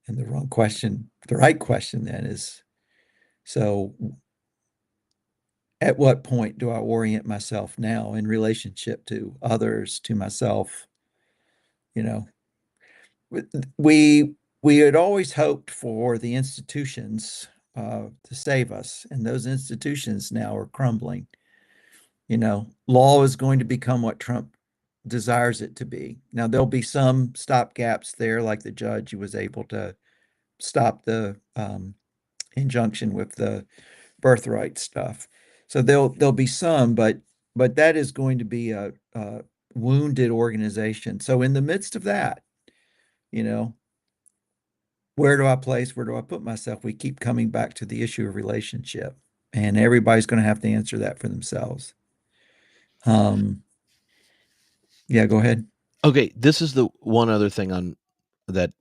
And the right question then is, so at what point do I orient myself now in relationship to others, to myself? You know, we we had always hoped for the institutions to save us, and those institutions now are crumbling. Law is going to become what Trump desires it to be. Now, there'll be some stop gaps there, like the judge who was able to stop the injunction with the birthright stuff. So there'll be some, but that is going to be a wounded organization. So in the midst of that, you know, where do I put myself? We keep coming back to the issue of relationship, and everybody's going to have to answer that for themselves. Um, yeah, go ahead. Okay, this is the one other thing on that,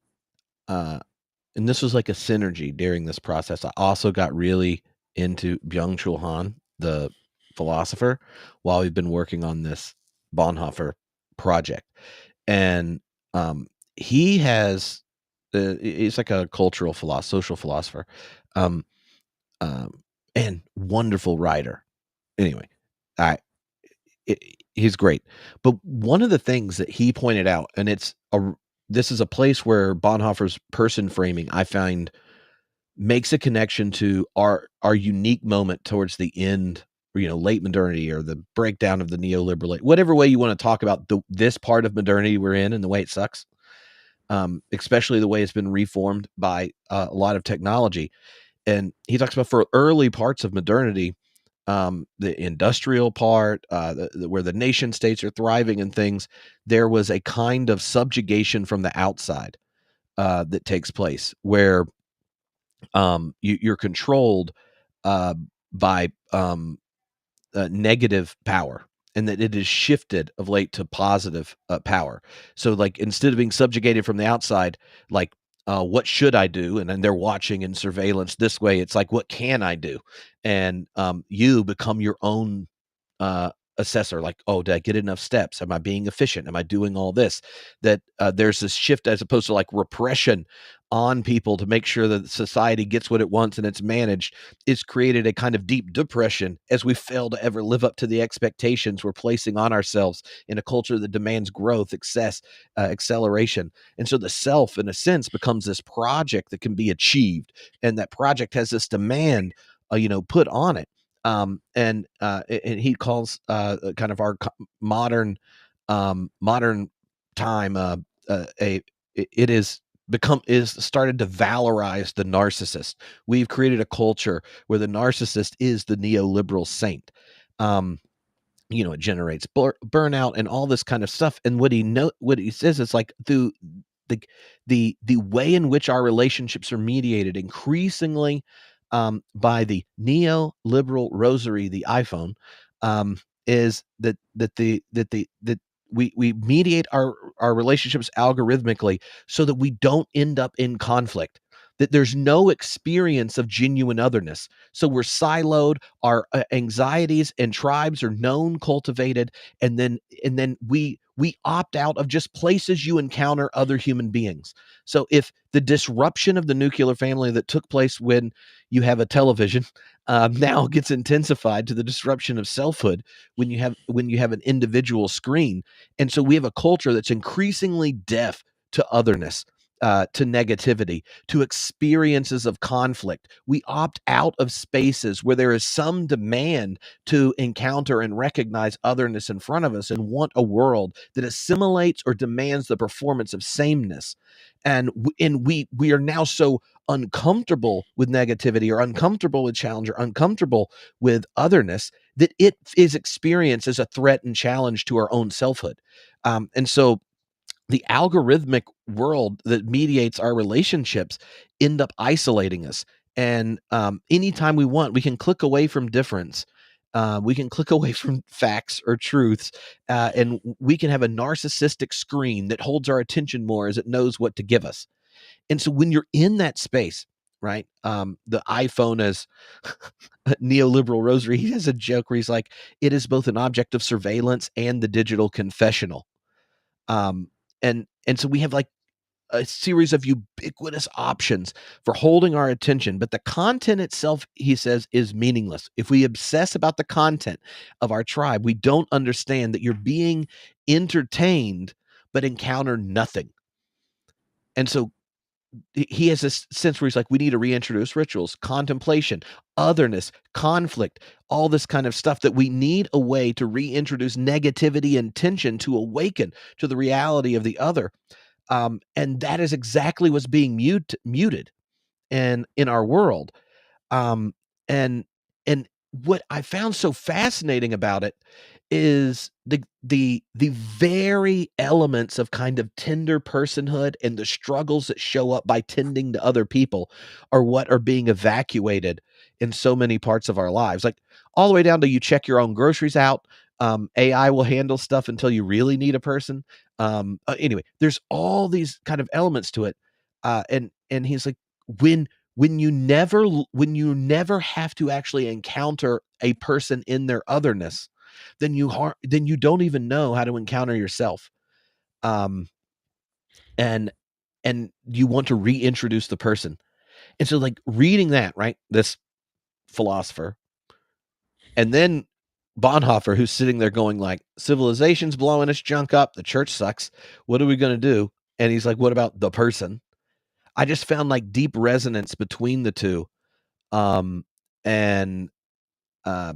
uh, and this was like a synergy during this process. I also got really into Byung-Chul Han, the philosopher, while we've been working on this Bonhoeffer project. And he has, he's like a cultural philosopher, social philosopher, um, um, and wonderful writer. Anyway, I it, he's great. But one of the things that he pointed out, and this is a place where Bonhoeffer's person framing I find makes a connection to our unique moment towards the end, late modernity, or the breakdown of the neoliberal, whatever way you want to talk about this part of modernity we're in and the way it sucks, especially the way it's been reformed by a lot of technology. And he talks about for early parts of modernity, the industrial part, where the nation states are thriving and things, there was a kind of subjugation from the outside that takes place, where you're controlled uh, by negative power, and that it is shifted of late to positive power. So like instead of being subjugated from the outside, like what should I do? And then they're watching in surveillance this way. It's like, what can I do? And you become your own uh, assessor. Like, oh, did I get enough steps? Am I being efficient? Am I doing all this? That there's this shift as opposed to like repression on people to make sure that society gets what it wants and it's managed. It's created a kind of deep depression as we fail to ever live up to the expectations we're placing on ourselves in a culture that demands growth, acceleration. And so the self, in a sense, becomes this project that can be achieved, and that project has this demand, put on it. And he calls kind of our modern time a it is started to valorize the narcissist. We've created a culture where the narcissist is the neoliberal saint. Um, it generates burnout and all this kind of stuff. And what he says is like through the the way in which our relationships are mediated increasingly by the neoliberal rosary, the iPhone, is that we mediate our relationships algorithmically so that we don't end up in conflict. that there's no experience of genuine otherness. So we're siloed, our anxieties and tribes are known, cultivated, and then we opt out of just places you encounter other human beings. So if the disruption of the nuclear family that took place when you have a television now gets intensified to the disruption of selfhood when you have an individual screen, and so we have a culture that's increasingly deaf to otherness, to negativity, to experiences of conflict. We opt out of spaces where there is some demand to encounter and recognize otherness in front of us, and want a world that assimilates or demands the performance of sameness. And we are now so uncomfortable with negativity, or uncomfortable with challenge, or uncomfortable with otherness, that it is experienced as a threat and challenge to our own selfhood. And so the algorithmic world that mediates our relationships end up isolating us. And anytime we want, we can click away from difference. We can click away from facts or truths, and we can have a narcissistic screen that holds our attention more as it knows what to give us. And so when you're in that space, right? The iPhone as neoliberal rosary, he has a joke where he's like, it is both an object of surveillance and the digital confessional. Um, and so we have like a series of ubiquitous options for holding our attention, but the content itself, he says, is meaningless. If we obsess about the content of our tribe, we don't understand that you're being entertained but encounter nothing. And so he has this sense where he's like, we need to reintroduce rituals, contemplation, otherness, conflict, all this kind of stuff, that we need a way to reintroduce negativity and tension to awaken to the reality of the other. And that is exactly what's being muted and in our world. Um, and and what I found so fascinating about it is the very elements of kind of tender personhood and the struggles that show up by tending to other people are what are being evacuated in so many parts of our lives. Like all the way down to, you check your own groceries out. AI will handle stuff until you really need a person. Anyway, there's all these kind of elements to it. And he's like, when when you never have to actually encounter a person in their otherness, then you don't even know how to encounter yourself. um and and you want to reintroduce the person. And so, like, reading that, right, this philosopher, and then Bonhoeffer, who's sitting there going like, civilization's blowing its junk up, the church sucks, what are we going to do? And he's like, what about the person? I just found like deep resonance between the two. And uh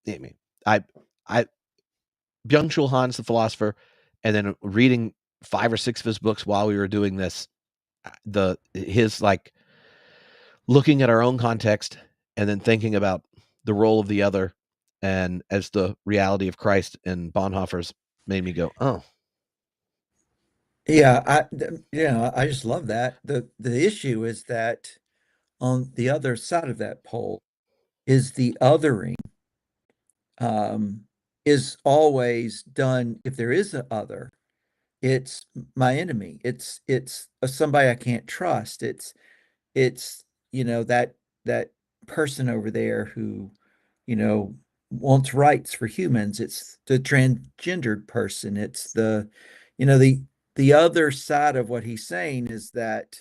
I mean, I I Byung-Chul Han's the philosopher, and then reading 5 or 6 of his books while we were doing this, the his like looking at our own context and then thinking about the role of the other and as the reality of Christ and Bonhoeffer's made me go, "Oh, Yeah, I just love that. The issue is that on the other side of that pole is the othering, um, is always done. If there is a other, it's my enemy. It's somebody I can't trust. It's that person over there who, you know, wants rights for humans. It's the transgendered person. It's the other side of what he's saying is that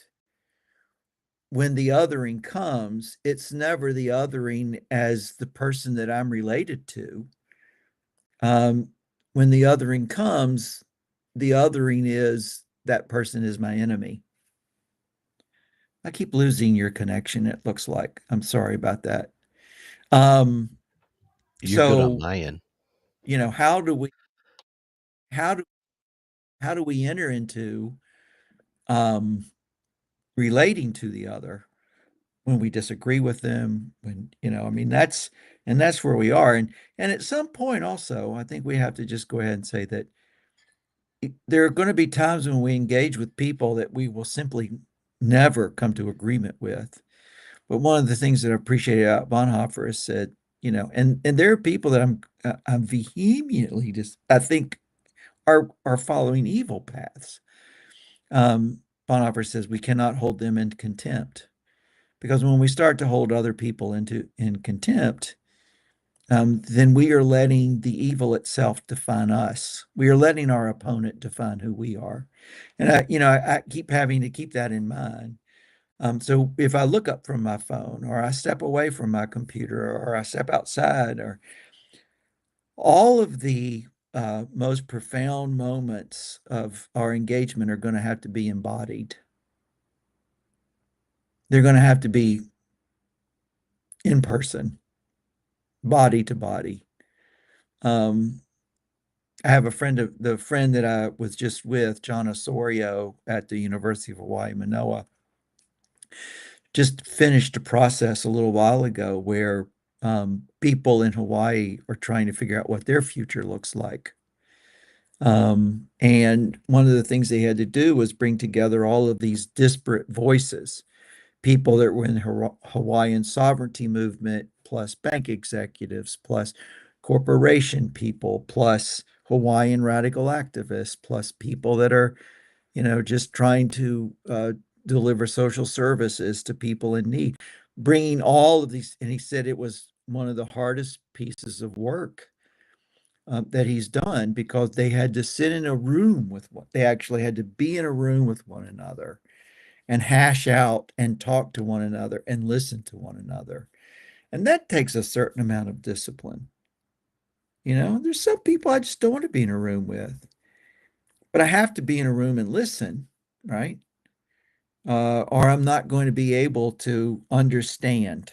when the othering comes, it's never the othering as the person that I'm related to. Um, when the othering comes, the othering is that person is my enemy. I keep losing your connection, it looks like. I'm sorry about that. Um, you're good on so, my end." how do we how do how do we enter into um relating to the other when we disagree with them, when, I mean, that's where we are. And at some point also, I think we have to just go ahead and say that there are going to be times when we engage with people that we will simply never come to agreement with. But one of the things that I appreciate about Bonhoeffer is said, and there are people that I'm vehemently just I think are following evil paths. Um, Bonhoeffer says we cannot hold them in contempt. Because when we start to hold other people in contempt, then we are letting the evil itself define us. We are letting our opponent define who we are. And I keep having to keep that in mind. So if I look up from my phone, or I step away from my computer, or I step outside, or all of the most profound moments of our engagement are going to have to be embodied. They're going to have to be in person, body to body. Um, I have the friend that I was just with, John Osorio at the University of Hawaii, Manoa, just finished a process a little while ago where people in Hawaii are trying to figure out what their future looks like. And one of the things they had to do was bring together all of these disparate voices, people that were in the Hawaiian sovereignty movement, plus bank executives, plus corporation people, plus Hawaiian radical activists, plus people that are, just trying to deliver social services to people in need. Bringing all of these, and he said it was one of the hardest pieces of work that he's done, because they had to sit in a room with what they actually had to be in a room with one another and hash out and talk to one another and listen to one another. And that takes a certain amount of discipline. There's some people I just don't want to be in a room with, but I have to be in a room and listen, right? Or I'm not going to be able to understand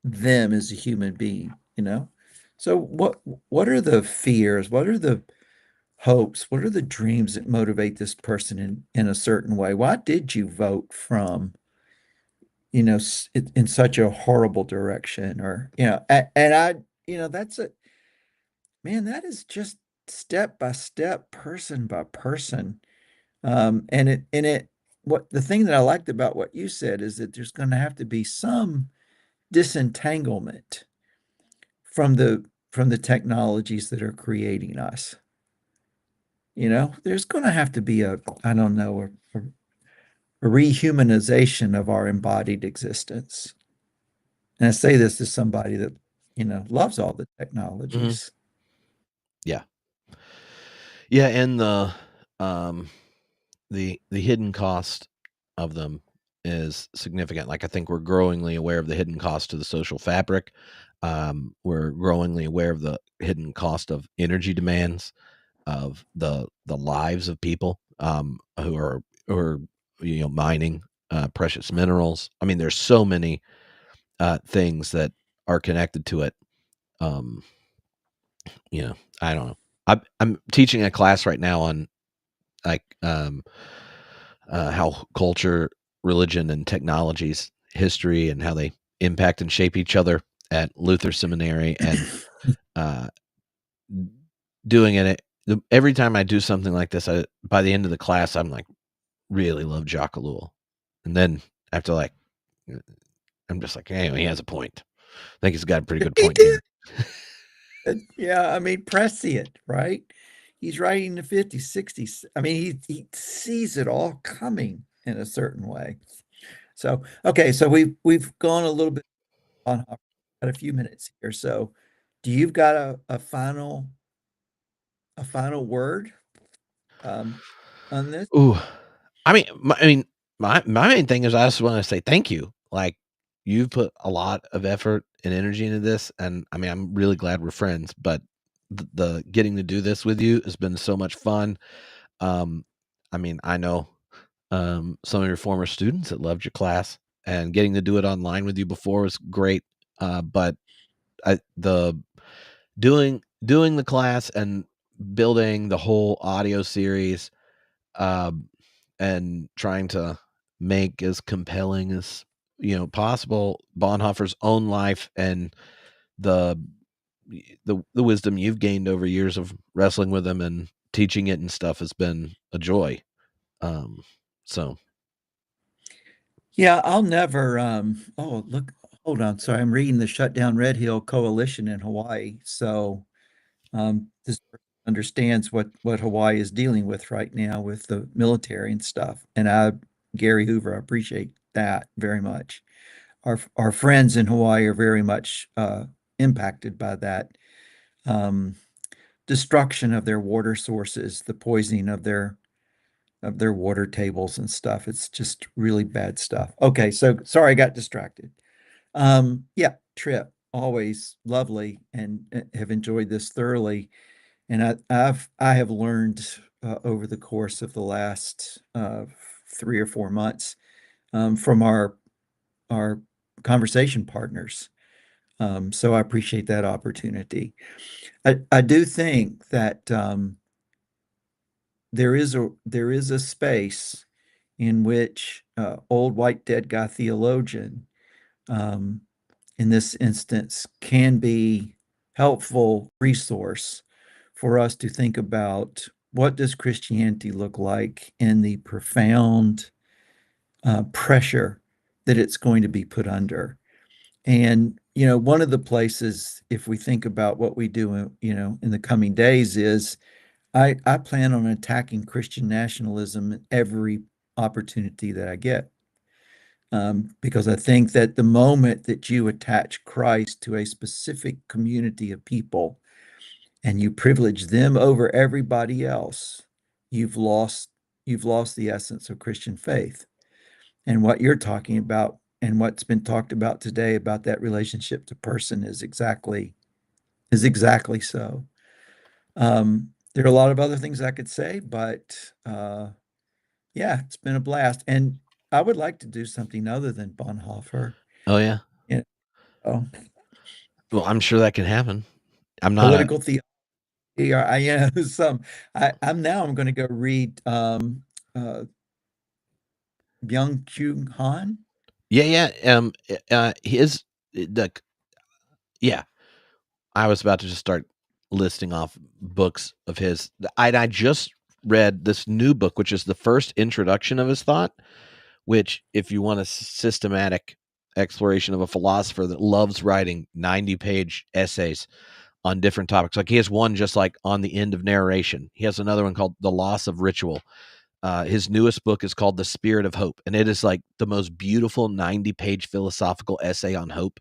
them as a human being. So what are the fears? What are the hopes? What are the dreams that motivate this person in a certain way? Why did you vote from, in such a horrible direction? Or, and that's a man, that is just step by step, person by person. What the thing that I liked about what you said is that there's going to have to be some disentanglement from the technologies that are creating us. There's going to have to be I don't know, a rehumanization of our embodied existence. And I say this as somebody that, loves all the Mhm. technologies. Yeah. Yeah, and um the hidden cost of them is significant. Like, I think we're growingly aware of the hidden cost to the social fabric. We're growingly aware of the hidden cost of energy demands of the lives of people who are mining precious minerals. I mean, there's so many things that are connected to it. Um, I don't know. I'm teaching a class right now on like how culture, religion, and technologies, history, and how they impact and shape each other at Luther Seminary, and uh, doing it every time I do something like this. By the end of the class, I'm like, really love Jacques Ellul, and then after like, I'm just like, hey, he has a point. I think he's got a pretty good He point did. here. Yeah, I mean, prescient, right? He's writing the 50s, 60s. I mean, he sees it all coming in a certain way. So, okay, so we've gone a little bit on, got a few minutes here. So, do you've got a final word um, on this? Ooh, my main thing is I just want to say thank you. Like, you've put a lot of effort and energy into this, and I mean, I'm really glad we're friends. But the getting to do this with you has been so much fun. Um, I mean, I know some of your former students that loved your class, and getting to do it online with you before was great. But the doing the class and building the whole audio series, um, and trying to make as compelling as possible Bonhoeffer's own life, and the the wisdom you've gained over years of wrestling with him and teaching it and stuff has been a joy. Um, so Yeah, I'll never oh, look, hold on. Sorry, I'm reading the Shutdown Red Hill Coalition in Hawaii. So this person understands what Hawaii is dealing with right now with the military and stuff. And Gary Hoover, I appreciate that very much. our friends in Hawaii are very much impacted by that um, destruction of their water sources, the poisoning of their water tables and stuff. It's just really bad stuff. Okay, so sorry I got distracted. Yeah, trip, always lovely, and have enjoyed this thoroughly. And I have learned over the course of the last 3 or 4 months from our conversation partners. So I appreciate that opportunity. I do think that there is a space in which old white dead guy theologian, um, in this instance, can be helpful resource for us to think about what does Christianity look like in the profound pressure that it's going to be put under. And one of the places, if we think about what we do, in the coming days, is I plan on attacking Christian nationalism every opportunity that I get. Because I think that the moment that you attach Christ to a specific community of people and you privilege them over everybody else, you've lost you've lost the essence of Christian faith. And what you're talking about and what's been talked about today about that relationship to person is exactly so. There are a lot of other things I could say, but yeah, it's been a blast. And I would like to do something other than Bonhoeffer. Oh yeah. You know, Well, I'm sure that can happen. I'm not a political theology. Some. I'm going to go read uh, Byung Kyung Han. yeah, yeah. His the yeah. I was about to just start listing off books of his. I just read this new book, which is the first introduction of his thought. Which, if you want a systematic exploration of a philosopher that loves writing 90-page essays on different topics, like he has one just like on the end of narration. He has another one called The Loss of Ritual. His newest book is called The Spirit of Hope, and it is like the most beautiful 90-page philosophical essay on hope.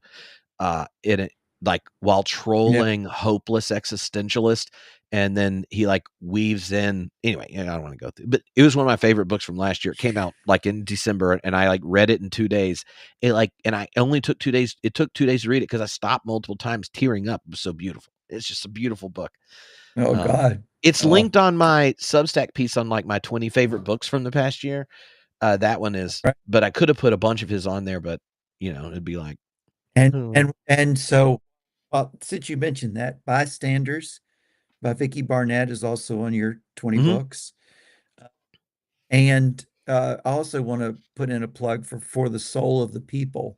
In it, like while Yeah. trolling hopeless existentialist, and then he like weaves in. Anyway, I don't want to go through, but it was one of my favorite books from last year. It came out like in December, and I like read it in 2 days. And I only took 2 days. It took 2 days to read it because I stopped multiple times, tearing up. It was so beautiful. It's just a beautiful book. Oh Um, God. it's Oh, linked on my Substack piece on like my 20 favorite books from the past year. That one is, right. but I could have put a bunch of his on there, but it'd be like, And oh. and so, since you mentioned that, Bystanders by Vicky Barnett is also on your 20 Mhm. books. And I also want to put in a plug for the Soul of the People,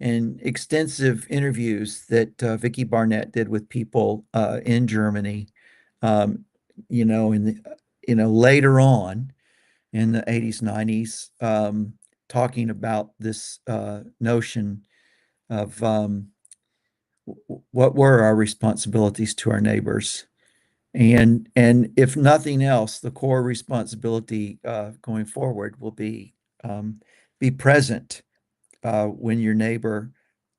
and extensive interviews that Vicky Barnett did with people in Germany, um, in later on in the 80s, 90s, talking about this notion of what were our responsibilities to our neighbors. And if nothing else, the core responsibility going forward will be present when your neighbor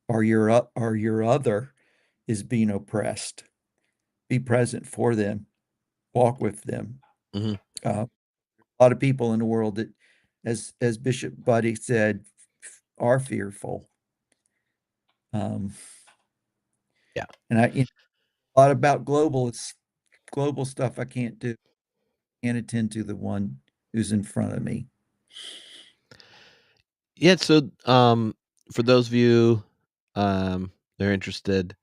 or your other is being oppressed. Be present for them, walk with them. Mhm. A lot of people in the world that, as Bishop Buddy said, are fearful. Um, Yeah. and a lot about global stuff I can't do. Can't attend to the one who's in front of me. Yeah, so, for those of you, that are interested,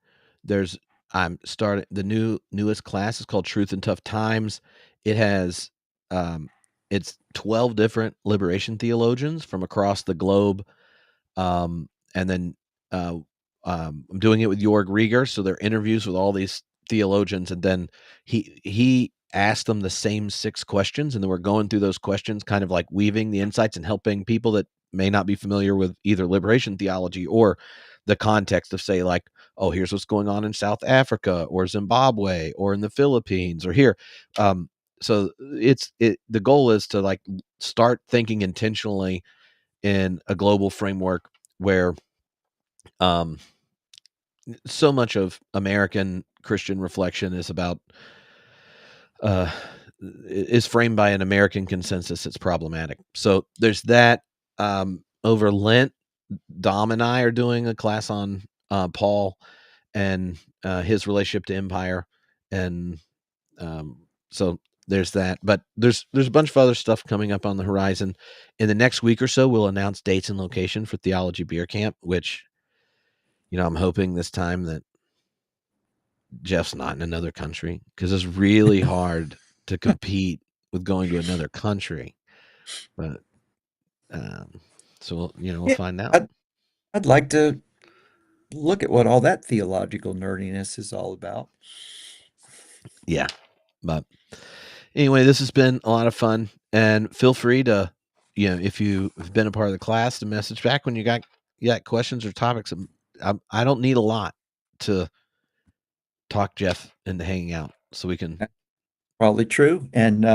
there's I'm starting the newest class is called Truth in Tough Times. It has, um it's 12 different liberation theologians from across the globe, and then, uh, I'm doing it with Jorg Rieger, so they're interviews with all these theologians, and then he asked them the same 6 questions, and then we're going through those questions, kind of like weaving the insights and helping people that may not be familiar with either liberation theology or the context of, say, like, oh, here's what's going on in South Africa or Zimbabwe or in the Philippines or here. Um, so the goal is to like start thinking intentionally in a global framework where so much of American Christian reflection is about is framed by an American consensus that's problematic. So there's that. Over Lent, Dom and I are doing a class on Paul and his relationship to empire, and so there's that. But there's a bunch of other stuff coming up on the horizon. In the next week or so, we'll announce dates and location for Theology Beer Camp, which, I'm hoping this time that Jeff's not in another country, because it's really hard to compete with going to another country. But so we'll Yeah, find out. I'd like to look at what all that theological nerdiness is all about. Yeah, but anyway, this has been a lot of fun, and feel free to, if you've been a part of the class, to message back when you got questions or topics. I don't need a lot to talk Jeff into hanging out, so we can. Probably true. And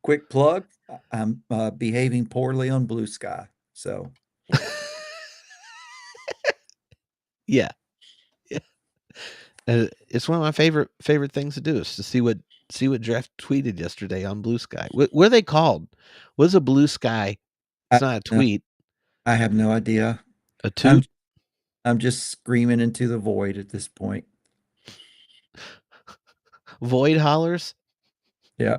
quick plug, I'm behaving poorly on Blue Sky. So Yeah, yeah. It's one of my favorite things to do, is to see what Jeff tweeted yesterday on Blue Sky. What are they called? What is a Blue Sky? It's I, not a no, tweet. I have no idea. A I'm toot? I'm just screaming into the void at this point. Void hollers? Yeah.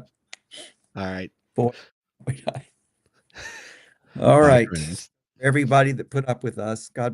All right. Void. All Bye, right. friends. Everybody that put up with us, God